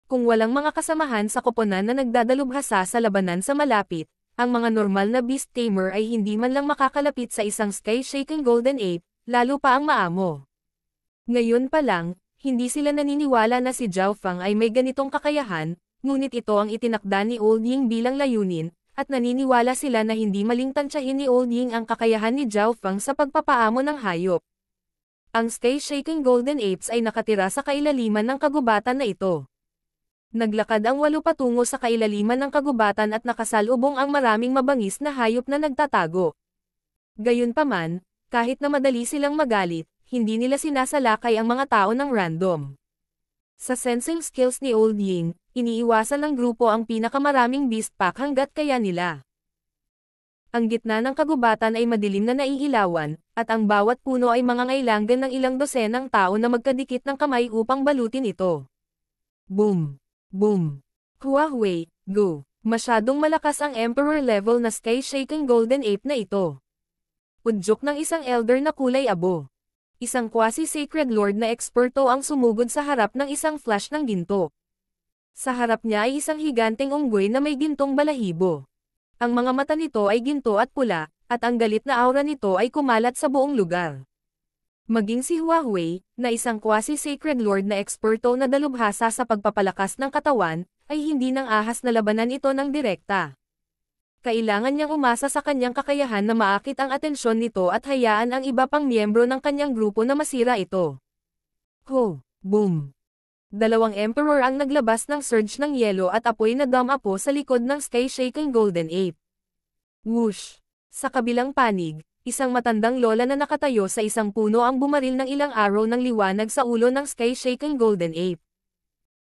Kung walang mga kasamahan sa koponan na nagdadalubhasa sa labanan sa malapit, ang mga normal na beast tamer ay hindi man lang makakalapit sa isang sky-shaking Golden Ape, lalo pa ang maamo. Ngayon pa lang, hindi sila naniniwala na si Zhao Fang ay may ganitong kakayahan, ngunit ito ang itinakda ni Old Ying bilang layunin, at naniniwala sila na hindi maling tansyahin ni Old Ying ang kakayahan ni Zhao Fang sa pagpapaamo ng hayop. Ang sky-shaking Golden Apes ay nakatira sa kailaliman ng kagubatan na ito. Naglakad ang 8 patungo sa kailaliman ng kagubatan at nakasalubong ang maraming mabangis na hayop na nagtatago. Gayunpaman, kahit na madali silang magalit, hindi nila sinasalakay ang mga tao ng random. Sa sensing skills ni Old Ying, iniiwasan ng grupo ang pinakamaraming beast pack hanggat kaya nila. Ang gitna ng kagubatan ay madilim na naiilawan, at ang bawat puno ay mangangailangan ng ilang dosenang tao na magkadikit ng kamay upang balutin ito. Boom! Boom! Huawei, go! Masyadong malakas ang Emperor level na sky-shaking Golden Ape na ito. Udyok ng isang elder na kulay abo. Isang quasi-sacred lord na eksperto ang sumugod sa harap ng isang flash ng ginto. Sa harap niya ay isang higanteng unggoy na may gintong balahibo. Ang mga mata nito ay ginto at pula, at ang galit na aura nito ay kumalat sa buong lugar. Maging si Huawei, na isang quasi-sacred lord na eksperto na dalubhasa sa pagpapalakas ng katawan, ay hindi nang ahas na labanan ito ng direkta. Kailangan niyang umasa sa kanyang kakayahan na maakit ang atensyon nito at hayaan ang iba pang miyembro ng kanyang grupo na masira ito. Ho! Boom! Dalawang emperor ang naglabas ng surge ng yelo at apoy na dam-apo sa likod ng sky-shaking Golden Ape. Whoosh! Sa kabilang panig, isang matandang lola na nakatayo sa isang puno ang bumaril ng ilang araw ng liwanag sa ulo ng sky-shaking Golden Ape.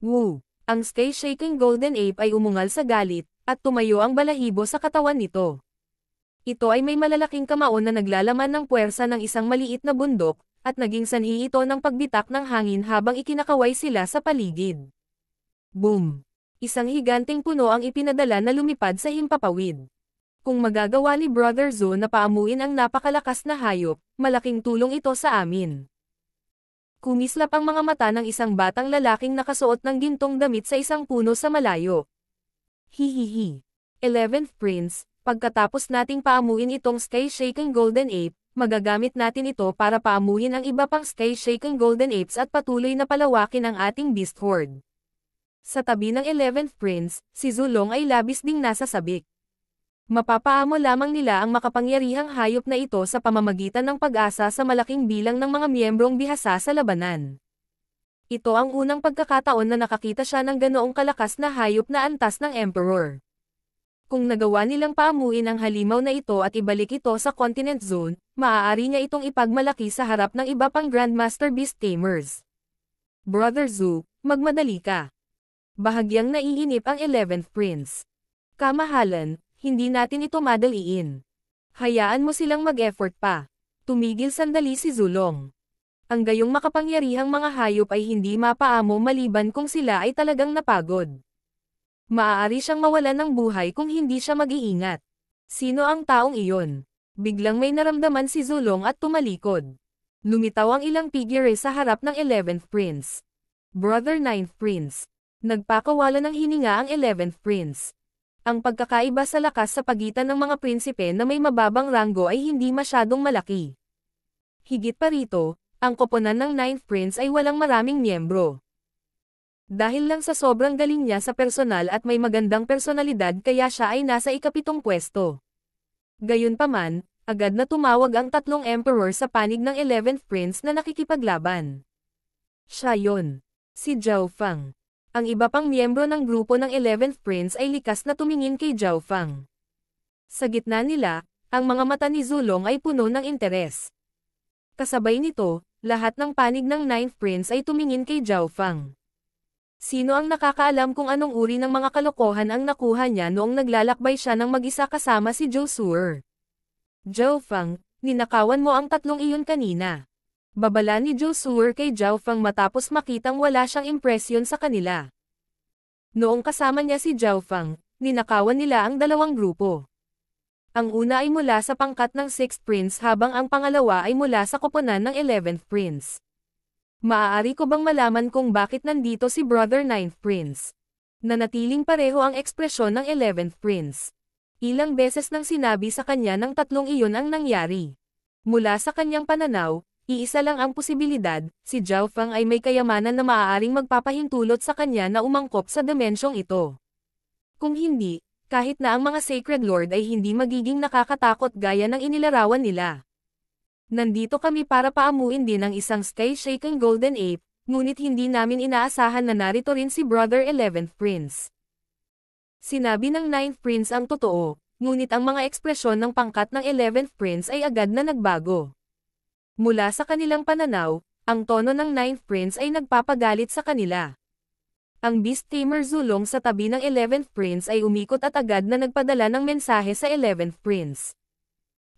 Woo! Ang sky-shaking Golden Ape ay umungal sa galit, at tumayo ang balahibo sa katawan nito. Ito ay may malalaking kamaon na naglalaman ng puwersa ng isang maliit na bundok, at naging sanhi ito ng pagbitak ng hangin habang ikinakaway sila sa paligid. Boom! Isang higanteng puno ang ipinadala na lumipad sa himpapawid. Kung magagawa ni Brother Zhou na paamuin ang napakalakas na hayop, malaking tulong ito sa amin. Kumislap ang mga mata ng isang batang lalaking nakasuot ng gintong damit sa isang puno sa malayo. Hihihi. 11th Prince, pagkatapos nating paamuin itong sky-shaking Golden Ape, magagamit natin ito para paamuhin ang iba pang sky-shaking Golden Apes at patuloy na palawakin ang ating beast horde. Sa tabi ng 11th Prince, si Zulong ay labis ding nasa sabik. Mapapaamo lamang nila ang makapangyarihang hayop na ito sa pamamagitan ng pag-asa sa malaking bilang ng mga miyembrong bihasa sa labanan. Ito ang unang pagkakataon na nakakita siya ng ganoong kalakas na hayop na antas ng Emperor. Kung nagawa nilang paamuin ang halimaw na ito at ibalik ito sa Continent Zone, maaari niya itong ipagmalaki sa harap ng iba pang Grandmaster Beast Tamers. Brother Zhou, magmadali ka. Bahagyang naiinip ang 11th Prince. Kamahalan, hindi natin ito madaliin. Hayaan mo silang mag-effort pa. Tumigil sandali si Zulong. Ang gayong makapangyarihang mga hayop ay hindi mapaamo maliban kung sila ay talagang napagod. Maaari siyang mawalan ng buhay kung hindi siya mag-iingat. Sino ang taong iyon? Biglang may naramdaman si Zulong at tumalikod. Lumitaw ang ilang figure sa harap ng 11th Prince. Brother 9th Prince. Nagpakawala ng hininga ang 11th Prince. Ang pagkakaiba sa lakas sa pagitan ng mga prinsipe na may mababang ranggo ay hindi masyadong malaki. Higit pa rito, ang koponan ng 9th Prince ay walang maraming miyembro. Dahil lang sa sobrang galing niya sa personal at may magandang personalidad kaya siya ay nasa ika-7 pwesto. Gayunpaman, agad na tumawag ang 3 emperor sa panig ng 11th Prince na nakikipaglaban. Siya yon. Si Zhao Fang. Ang iba pang miyembro ng grupo ng 11th Prince ay likas na tumingin kay Zhao Fang. Sa gitna nila, ang mga mata ni Zulong ay puno ng interes. Kasabay nito, lahat ng panig ng 9th Prince ay tumingin kay Zhao Fang. Sino ang nakakaalam kung anong uri ng mga kalokohan ang nakuha niya noong naglalakbay siya ng mag-isa kasama si Zhou Suer? Zhao Fang, ninakawan mo ang 3 iyon kanina. Babala ni Zhou Suer kay Zhao Fang matapos makitang wala siyang impresyon sa kanila. Noong kasama niya si Zhao Fang, ninakawan nila ang dalawang grupo. Ang una ay mula sa pangkat ng 6th Prince habang ang pangalawa ay mula sa koponan ng 11th Prince. Maaari ko bang malaman kung bakit nandito si Brother 9th Prince? Nanatiling pareho ang ekspresyon ng 11th Prince. Ilang beses nang sinabi sa kanya ng tatlong iyon ang nangyari. Mula sa kanyang pananaw, iisa lang ang posibilidad, si Zhao Fang ay may kayamanan na maaaring magpapahintulot sa kanya na umangkop sa dimensyong ito. Kung hindi, kahit na ang mga Sacred Lord ay hindi magiging nakakatakot gaya ng inilarawan nila. Nandito kami para paamuin din ang isang sky-shaking Golden Ape, ngunit hindi namin inaasahan na narito rin si Brother 11th Prince. Sinabi ng 9th Prince ang totoo, ngunit ang mga ekspresyon ng pangkat ng 11th Prince ay agad na nagbago. Mula sa kanilang pananaw, ang tono ng 9th Prince ay nagpapagalit sa kanila. Ang Beast Tamer Zulong sa tabi ng 11th Prince ay umikot at agad na nagpadala ng mensahe sa 11th Prince.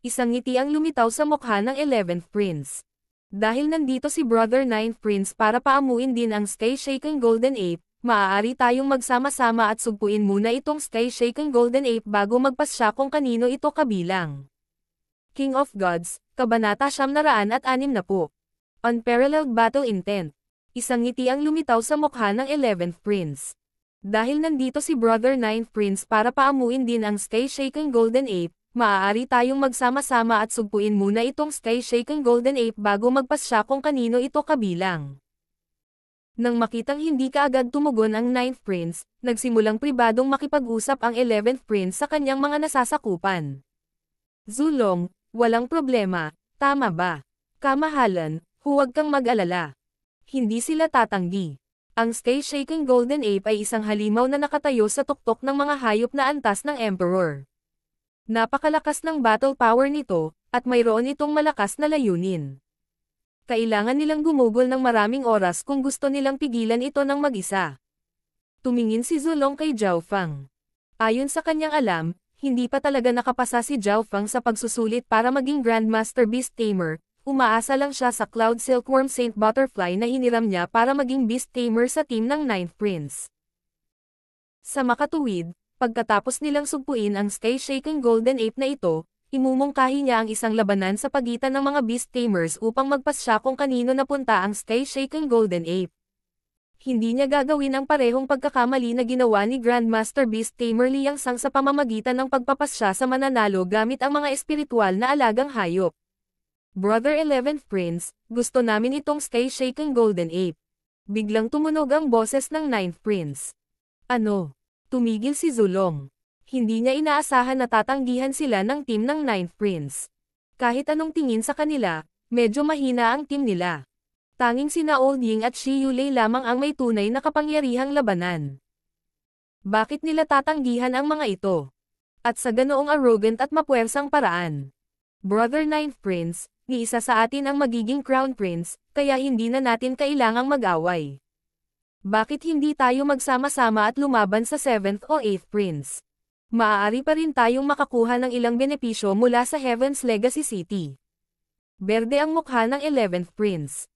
Isang ngiti ang lumitaw sa mukha ng 11th Prince. Dahil nandito si Brother 9th Prince para paamuin din ang Sky-Shaking Golden Ape, maaari tayong magsama-sama at sugpuin muna itong Sky-Shaking Golden Ape bago magpasya kung kanino ito kabilang. King of Gods, Kabanata 960. Unparalleled Battle Intent. Isang ngiti ang lumitaw sa mukha ng 11th Prince. Dahil nandito si Brother 9th Prince para paamuin din ang Sky-Shaking Golden Ape, maaari tayong magsama-sama at sugpuin muna itong Sky-Shaking Golden Ape bago magpasya kung kanino ito kabilang. Nang makitang hindi kaagad tumugon ang 9th Prince, nagsimulang pribadong makipag-usap ang 11th Prince sa kanyang mga nasasakupan. Zulong, walang problema, tama ba? Kamahalan, huwag kang mag-alala. Hindi sila tatanggi. Ang Sky-Shaking Golden Ape ay isang halimaw na nakatayo sa tuktok ng mga hayop na antas ng Emperor. Napakalakas ng battle power nito, at mayroon itong malakas na layunin. Kailangan nilang gumugol ng maraming oras kung gusto nilang pigilan ito ng mag-isa. Tumingin si Zulong kay Zhao Fang. Ayon sa kanyang alam, hindi pa talaga nakapasa si Zhao Fang sa pagsusulit para maging Grandmaster Beast Tamer, umaasa lang siya sa Cloud Silkworm Saint Butterfly na hiniram niya para maging Beast Tamer sa team ng 9th Prince. Sa makatuwid, pagkatapos nilang sugpuin ang Sky-Shaking Golden Ape na ito, imumungkahi niya ang isang labanan sa pagitan ng mga Beast Tamers upang magpasya kung kanino napunta ang Sky-Shaking Golden Ape. Hindi niya gagawin ang parehong pagkakamali na ginawa ni Grandmaster Beast Tamer Liang Sang sa pamamagitan ng pagpapasya sa mananalo gamit ang mga espiritual na alagang hayop. Brother 11th Prince, gusto namin itong Sky-Shaking Golden Ape. Biglang tumunog ang boses ng 9th Prince. Ano? Tumigil si Zulong. Hindi niya inaasahan na tatanggihan sila ng team ng 9th Prince. Kahit anong tingin sa kanila, medyo mahina ang team nila. Tanging sina Old Ying at Shi Yulei lamang ang may tunay na kapangyarihang labanan. Bakit nila tatanggihan ang mga ito? At sa ganoong arrogant at mapuwersang paraan. Brother 9th Prince, ni isa sa atin ang magiging Crown Prince, kaya hindi na natin kailangang mag-away. Bakit hindi tayo magsama-sama at lumaban sa 7th o 8th Prince? Maaari pa rin tayong makakuha ng ilang benepisyo mula sa Heaven's Legacy City. Berde ang mukha ng 11th Prince.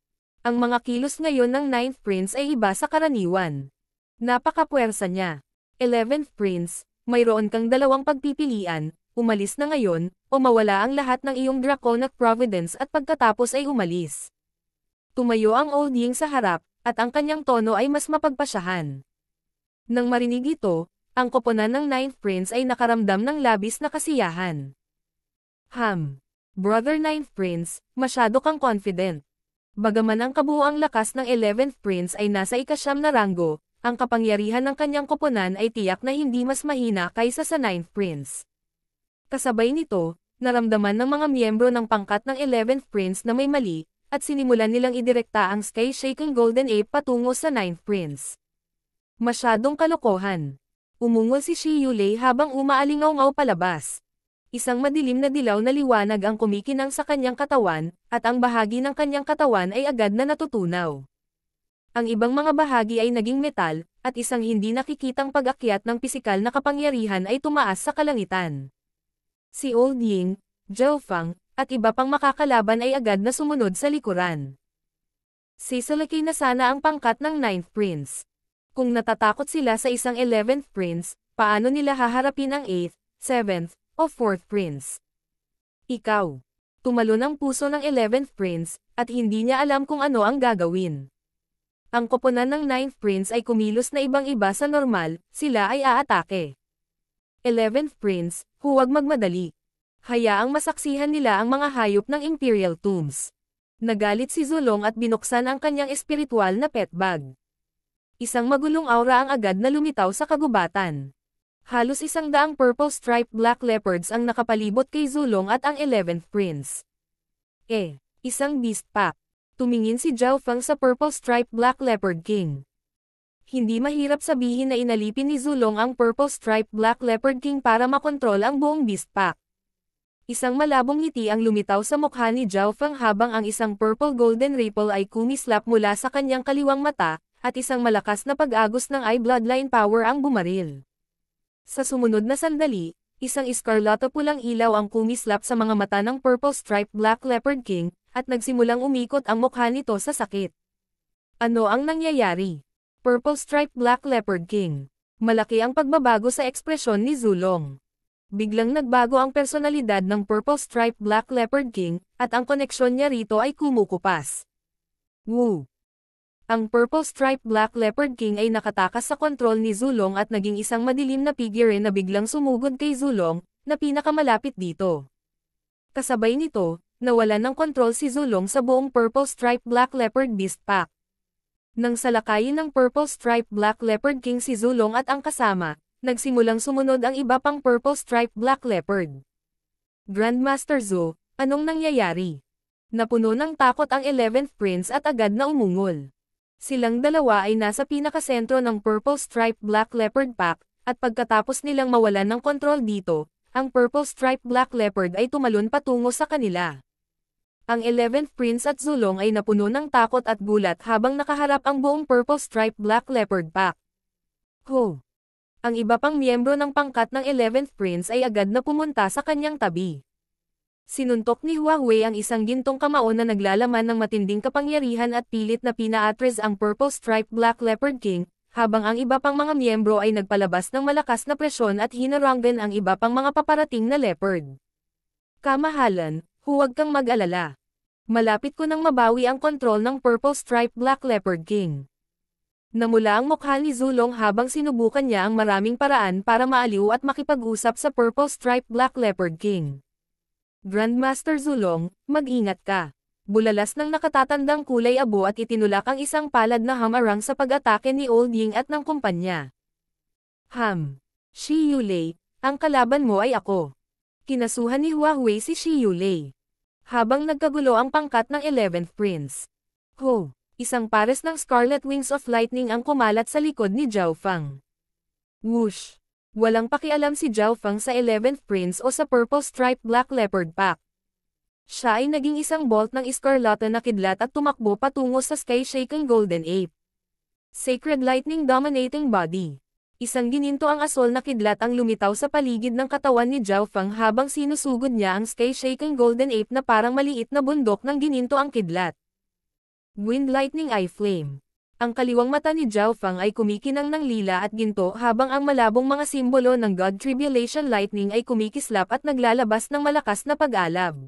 Ang mga kilos ngayon ng 9th Prince ay iba sa karaniwan. Napakapuwersa niya. 11th Prince, mayroon kang dalawang pagpipilian, umalis na ngayon, o mawala ang lahat ng iyong Draconic Providence at pagkatapos ay umalis. Tumayo ang Old Ying sa harap, at ang kanyang tono ay mas mapagpasyahan. Nang marinig ito, ang koponan ng 9th Prince ay nakaramdam ng labis na kasiyahan. Brother 9th Prince, masyado kang confident. Bagaman ang kabuuang lakas ng 11th Prince ay nasa ika-9 na ranggo, ang kapangyarihan ng kanyang koponan ay tiyak na hindi mas mahina kaysa sa 9th Prince. Kasabay nito, naramdaman ng mga miyembro ng pangkat ng 11th Prince na may mali, at sinimulan nilang idirekta ang Sky-Shaking Golden Ape patungo sa 9th Prince. Masyadong kalokohan. Umungol si Shi Yulei habang umaalingaw-ngaw palabas. Isang madilim na dilaw na liwanag ang kumikinang sa kanyang katawan, at ang bahagi ng kanyang katawan ay agad na natutunaw. Ang ibang mga bahagi ay naging metal, at isang hindi nakikitang pag-akyat ng pisikal na kapangyarihan ay tumaas sa kalangitan. Si Old Ying, Zhao Fang, at iba pang makakalaban ay agad na sumunod sa likuran. Sisalaki na sana ang pangkat ng 9th Prince. Kung natatakot sila sa isang 11th prince, paano nila haharapin ang 8th, 7th, o 4th prince? Ikaw. Tumalon ang puso ng 11th prince, at hindi niya alam kung ano ang gagawin. Ang koponan ng 9th prince ay kumilos na ibang-iba sa normal, sila ay aatake. 11th prince, huwag magmadali. Hayaang masaksihan nila ang mga hayop ng Imperial Tombs. Nagalit si Zulong at binuksan ang kanyang espiritual na pet bag. Isang magulong aura ang agad na lumitaw sa kagubatan. Halos 100 purple striped black leopards ang nakapalibot kay Zulong at ang 11th prince. Isang beast pack. Tumingin si Zhao Feng sa purple striped black leopard king. Hindi mahirap sabihin na inalipin ni Zulong ang purple striped black leopard king para makontrol ang buong beast pack. Isang malabong ngiti ang lumitaw sa mukha ni Zhao Feng habang ang isang purple golden ripple ay kumislap mula sa kanyang kaliwang mata, at isang malakas na pag-agos ng eye bloodline power ang bumaril. Sa sumunod na sandali, isang iskarlato pulang ilaw ang kumislap sa mga mata ng purple striped black leopard king, at nagsimulang umikot ang mukha nito sa sakit. Ano ang nangyayari? Purple striped black leopard king. Malaki ang pagbabago sa ekspresyon ni Zulong. Biglang nagbago ang personalidad ng purple striped black leopard king, at ang koneksyon niya rito ay kumukupas. Woo! Ang purple striped black leopard king ay nakatakas sa kontrol ni Zulong at naging isang madilim na figure na biglang sumugod kay Zulong, na pinakamalapit dito. Kasabay nito, nawalan ng kontrol si Zulong sa buong purple striped black leopard beast pack. Nang salakayin ng purple striped black leopard king si Zulong at ang kasama, nagsimulang sumunod ang iba pang purple striped black leopard. Grandmaster Zhou, anong nangyayari? Napuno ng takot ang 11th prince at agad na umungol. Silang dalawa ay nasa pinakasentro ng purple striped black leopard pack, at pagkatapos nilang mawalan ng kontrol dito, ang purple striped black leopard ay tumalon patungo sa kanila. Ang 11th prince at Zulong ay napuno ng takot at gulat habang nakaharap ang buong purple striped black leopard pack. Ang iba pang miyembro ng pangkat ng 11th prince ay agad na pumunta sa kanyang tabi. Sinuntok ni Huawei ang isang gintong kamao na naglalaman ng matinding kapangyarihan at pilit na pinaatres ang purple striped black leopard king, habang ang iba pang mga miyembro ay nagpalabas ng malakas na presyon at hinaranggan ang iba pang mga paparating na leopard. Kamahalan, huwag kang mag-alala. Malapit ko nang mabawi ang kontrol ng purple striped black leopard king. Namula ang mukha ni Zulong habang sinubukan niya ang maraming paraan para maaliw at makipag-usap sa purple striped black leopard king. Grandmaster Zulong, mag-ingat ka. Bulalas ng nakatatandang kulay abo at itinulak ang isang palad na hamarang sa pag-atake ni Old Ying at ng kumpanya. Shi Yulei, ang kalaban mo ay ako. Kinasuhan ni Huawei si Shi Yulei. Habang nagkagulo ang pangkat ng 11th prince. Isang pares ng Scarlet Wings of Lightning ang kumalat sa likod ni Zhao Feng. Whoosh! Walang pakialam si Zhao Feng sa 11th prince o sa purple striped black leopard pack. Siya ay naging isang bolt ng iskarlata na kidlat at tumakbo patungo sa sky-shaking golden ape. Sacred lightning dominating body. Isang gininto ang asol na kidlat ang lumitaw sa paligid ng katawan ni Zhao Feng habang sinusugod niya ang sky-shaking golden ape na parang maliit na bundok ng gininto ang kidlat. Wind lightning eye flame. Ang kaliwang mata ni Zhao Feng ay kumikinang ng lila at ginto habang ang malabong mga simbolo ng God Tribulation Lightning ay kumikislap at naglalabas ng malakas na pag-alab.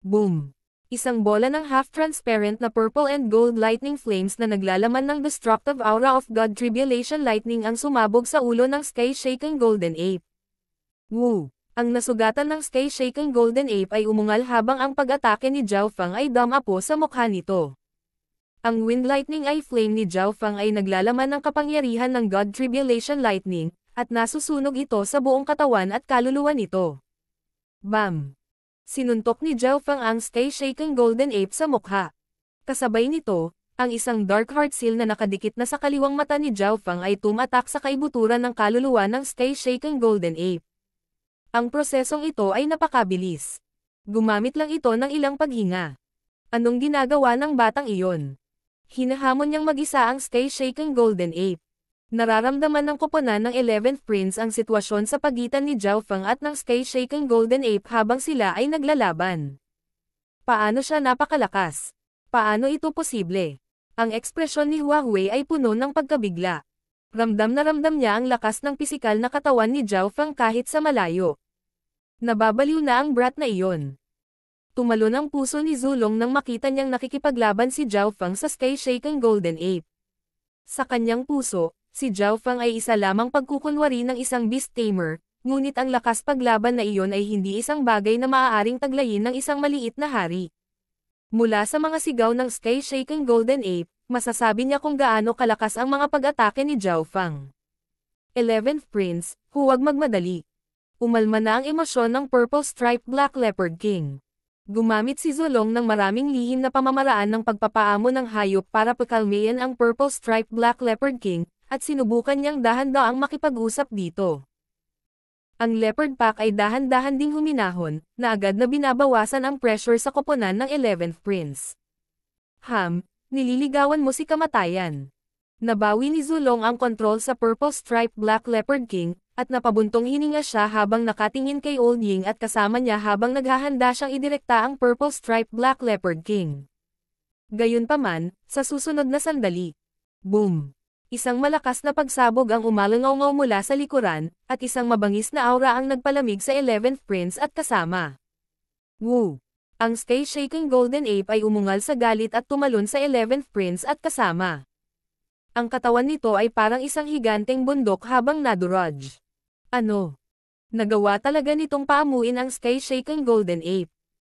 Boom! Isang bola ng half-transparent na purple and gold lightning flames na naglalaman ng destructive aura of God Tribulation Lightning ang sumabog sa ulo ng sky-shaking golden ape. Woo! Ang nasugatan ng sky-shaking golden ape ay umungal habang ang pag-atake ni Zhao Feng ay damapo sa mukha nito. Ang wind lightning eye flame ni Zhao Feng ay naglalaman ng kapangyarihan ng God Tribulation Lightning, at nasusunog ito sa buong katawan at kaluluwa nito. Bam! Sinuntok ni Zhao Feng ang sky-shaking golden ape sa mukha. Kasabay nito, ang isang dark heart seal na nakadikit na sa kaliwang mata ni Zhao Feng ay tumatak sa kaibuturan ng kaluluwa ng sky-shaking golden ape. Ang prosesong ito ay napakabilis. Gumamit lang ito ng ilang paghinga. Anong ginagawa ng batang iyon? Hinahamon niyang mag-isa ang sky-shaking golden ape. Nararamdaman ng koponan ng 11th prince ang sitwasyon sa pagitan ni Zhao Feng at ng sky-shaking golden ape habang sila ay naglalaban. Paano siya napakalakas? Paano ito posible? Ang ekspresyon ni Huawei ay puno ng pagkabigla. Ramdam na ramdam niya ang lakas ng pisikal na katawan ni Zhao Feng kahit sa malayo. Nababaliw na ang brat na iyon. Tumalon ang puso ni Zulong nang makita niyang nakikipaglaban si Zhao Feng sa sky-shaking golden ape. Sa kanyang puso, si Zhao Feng ay isa lamang pagkukunwari ng isang beast tamer, ngunit ang lakas paglaban na iyon ay hindi isang bagay na maaaring taglayin ng isang maliit na hari. Mula sa mga sigaw ng sky-shaking golden ape, masasabi niya kung gaano kalakas ang mga pag-atake ni Zhao Feng. 11th Prince, huwag magmadali. Umalma na ang emosyon ng Purple Striped Black Leopard King. Gumamit si Zulong ng maraming lihim na pamamaraan ng pagpapaamo ng hayop para pakalmayan ang Purple Striped Black Leopard King, at sinubukan niyang dahan-daang makipag-usap dito. Ang leopard pack ay dahan-dahan ding huminahon, na agad na binabawasan ang pressure sa koponan ng 11th Prince. Nililigawan mo si kamatayan. Nabawi ni Zulong ang kontrol sa Purple Striped Black Leopard King, at napabuntong hininga siya habang nakatingin kay Old Ying at kasama niya habang naghahanda siyang idirekta ang Purple Striped Black Leopard King. Gayunpaman, sa susunod na sandali. Boom! Isang malakas na pagsabog ang umalangaw-ngaw mula sa likuran, at isang mabangis na aura ang nagpalamig sa 11th Prince at kasama. Woo! Ang sky-shaking golden ape ay umungal sa galit at tumalon sa 11th Prince at kasama. Ang katawan nito ay parang isang higanteng bundok habang naduraj. Ano? Nagawa talaga nitong paamuin ang sky-shaking golden ape.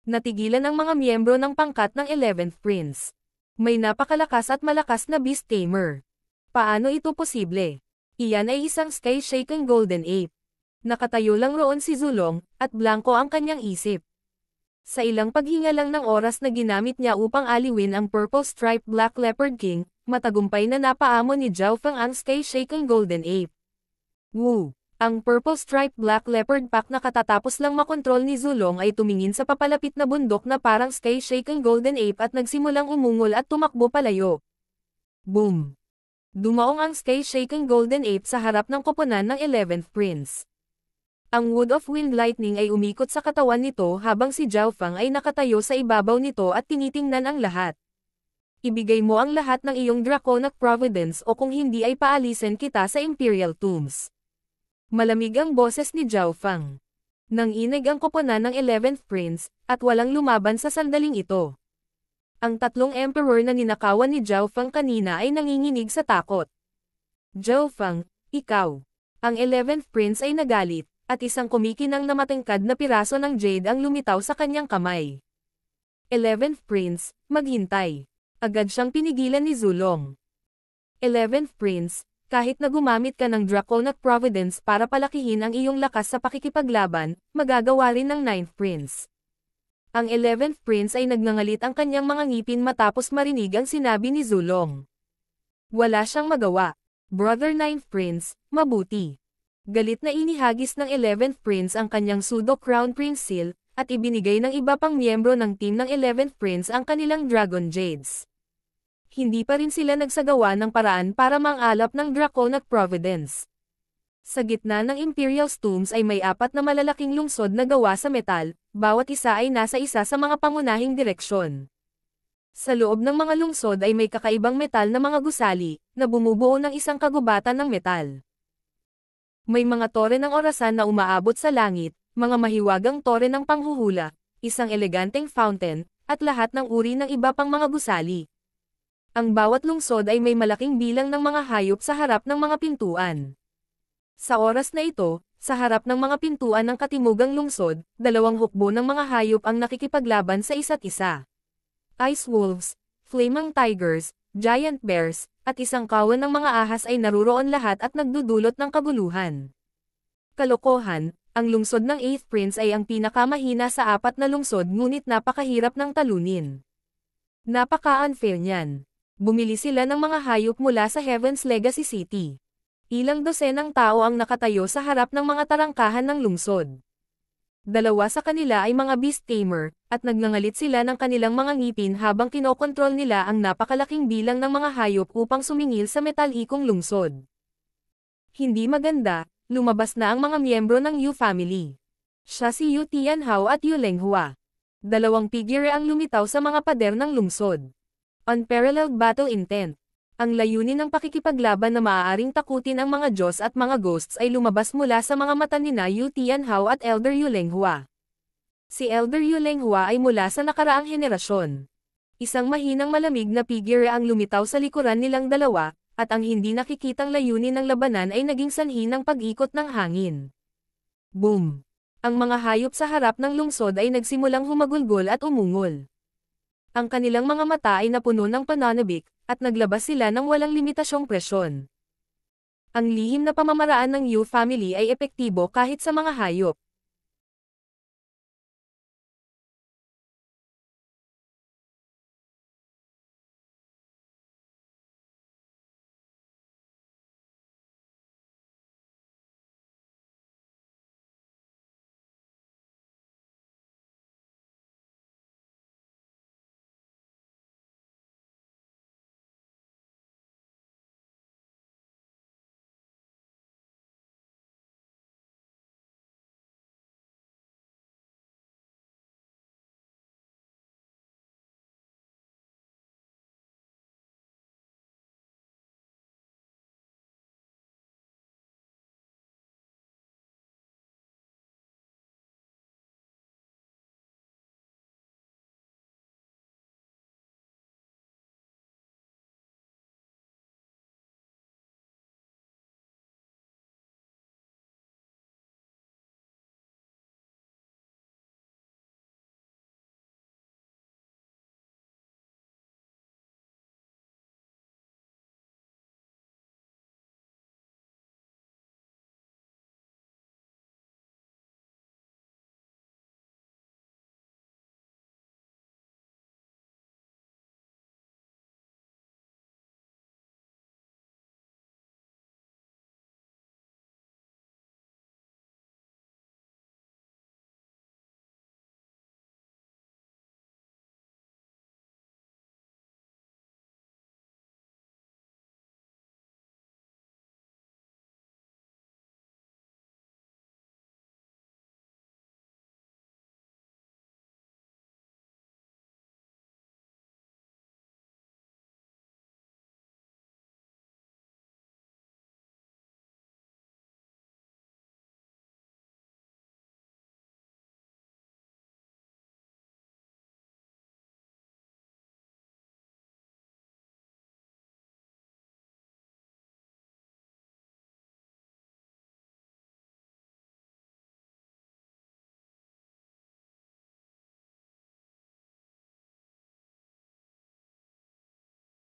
Natigilan ang mga miyembro ng pangkat ng 11th Prince. May napakalakas at malakas na beast tamer. Paano ito posible? Iyan ay isang sky-shaking golden ape. Nakatayo lang roon si Zulong, at blanko ang kanyang isip. Sa ilang paghinga lang ng oras na ginamit niya upang aliwin ang Purple Striped Black Leopard King, matagumpay na napaamo ni Zhao Feng ang sky-shaking golden ape. Woo! Ang Purple Striped Black Leopard pack na katatapos lang makontrol ni Zulong ay tumingin sa papalapit na bundok na parang sky-shaking golden ape at nagsimulang umungol at tumakbo palayo. Boom! Dumaong ang sky-shaking golden ape sa harap ng koponan ng 11th Prince. Ang Wood of Wind Lightning ay umikot sa katawan nito habang si Zhao Feng ay nakatayo sa ibabaw nito at tinitingnan ang lahat. Ibigay mo ang lahat ng iyong Draconic Providence o kung hindi ay paalisin kita sa Imperial Tombs. Malamig ang boses ni Zhao Feng. Nanginig ang koponan ng 11th Prince, at walang lumaban sa sandaling ito. Ang tatlong emperor na ninakawan ni Zhao Feng kanina ay nanginginig sa takot. Zhao Feng, ikaw. Ang 11th Prince ay nagalit, at isang kumikinang na matangkad na piraso ng jade ang lumitaw sa kanyang kamay. 11th Prince, maghintay. Agad siyang pinigilan ni Zulong. 11th Prince, kahit na gumamit ka ng Draconic Providence para palakihin ang iyong lakas sa pakikipaglaban, magagawa rin ng 9th Prince. Ang 11th Prince ay nagngangalit ang kanyang mga ngipin matapos marinig ang sinabi ni Zulong. Wala siyang magawa. Brother 9th Prince, mabuti. Galit na inihagis ng 11th Prince ang kanyang pseudo Crown Prince seal, at ibinigay ng iba pang miyembro ng team ng 11th Prince ang kanilang Dragon Jades. Hindi pa rin sila nagsagawa ng paraan para mangalap ng Draconic Providence. Sa gitna ng Imperial Tombs ay may 4 na malalaking lungsod na gawa sa metal, bawat isa ay nasa isa sa mga pangunahing direksyon. Sa loob ng mga lungsod ay may kakaibang metal na mga gusali, na bumubuo ng isang kagubatan ng metal. May mga tore ng orasan na umaabot sa langit, mga mahiwagang tore ng panghuhula, isang eleganteng fountain, at lahat ng uri ng iba pang mga gusali. Ang bawat lungsod ay may malaking bilang ng mga hayop sa harap ng mga pintuan. Sa oras na ito, sa harap ng mga pintuan ng katimugang lungsod, 2 hukbo ng mga hayop ang nakikipaglaban sa isa't isa. Ice wolves, flaming tigers, giant bears, at isang kawan ng mga ahas ay naruroon lahat at nagdudulot ng kaguluhan. Kalokohan, ang lungsod ng 8th Prince ay ang pinakamahina sa 4 na lungsod ngunit napakahirap ng talunin. Napaka-unfair niyan. Bumili sila ng mga hayop mula sa Heaven's Legacy City. Ilang dosenang tao ang nakatayo sa harap ng mga tarangkahan ng lungsod. 2 sa kanila ay mga beast tamer, at nagngangalit sila ng kanilang mga ngipin habang kinokontrol nila ang napakalaking bilang ng mga hayop upang sumingil sa metalikong lungsod. Hindi maganda, lumabas na ang mga miyembro ng Yu family. Siya si Yu Tianhao at Yu Lenghua. 2 figure ang lumitaw sa mga pader ng lungsod. Unparalleled battle intent. Ang layunin ng pakikipaglaban na maaaring takutin ang mga Diyos at mga ghosts ay lumabas mula sa mga mata ni Yu Tianhao at Elder Yulenghua. Si Elder Yulenghua ay mula sa nakaraang henerasyon. Isang mahinang malamig na figure ang lumitaw sa likuran nilang dalawa, at ang hindi nakikitang layunin ng labanan ay naging sanhi ng pag-ikot ng hangin. Boom! Ang mga hayop sa harap ng lungsod ay nagsimulang humagulgol at umungol. Ang kanilang mga mata ay napuno ng pananabik, at naglabas sila ng walang limitasyong presyon. Ang lihim na pamamaraan ng Yu family ay epektibo kahit sa mga hayop.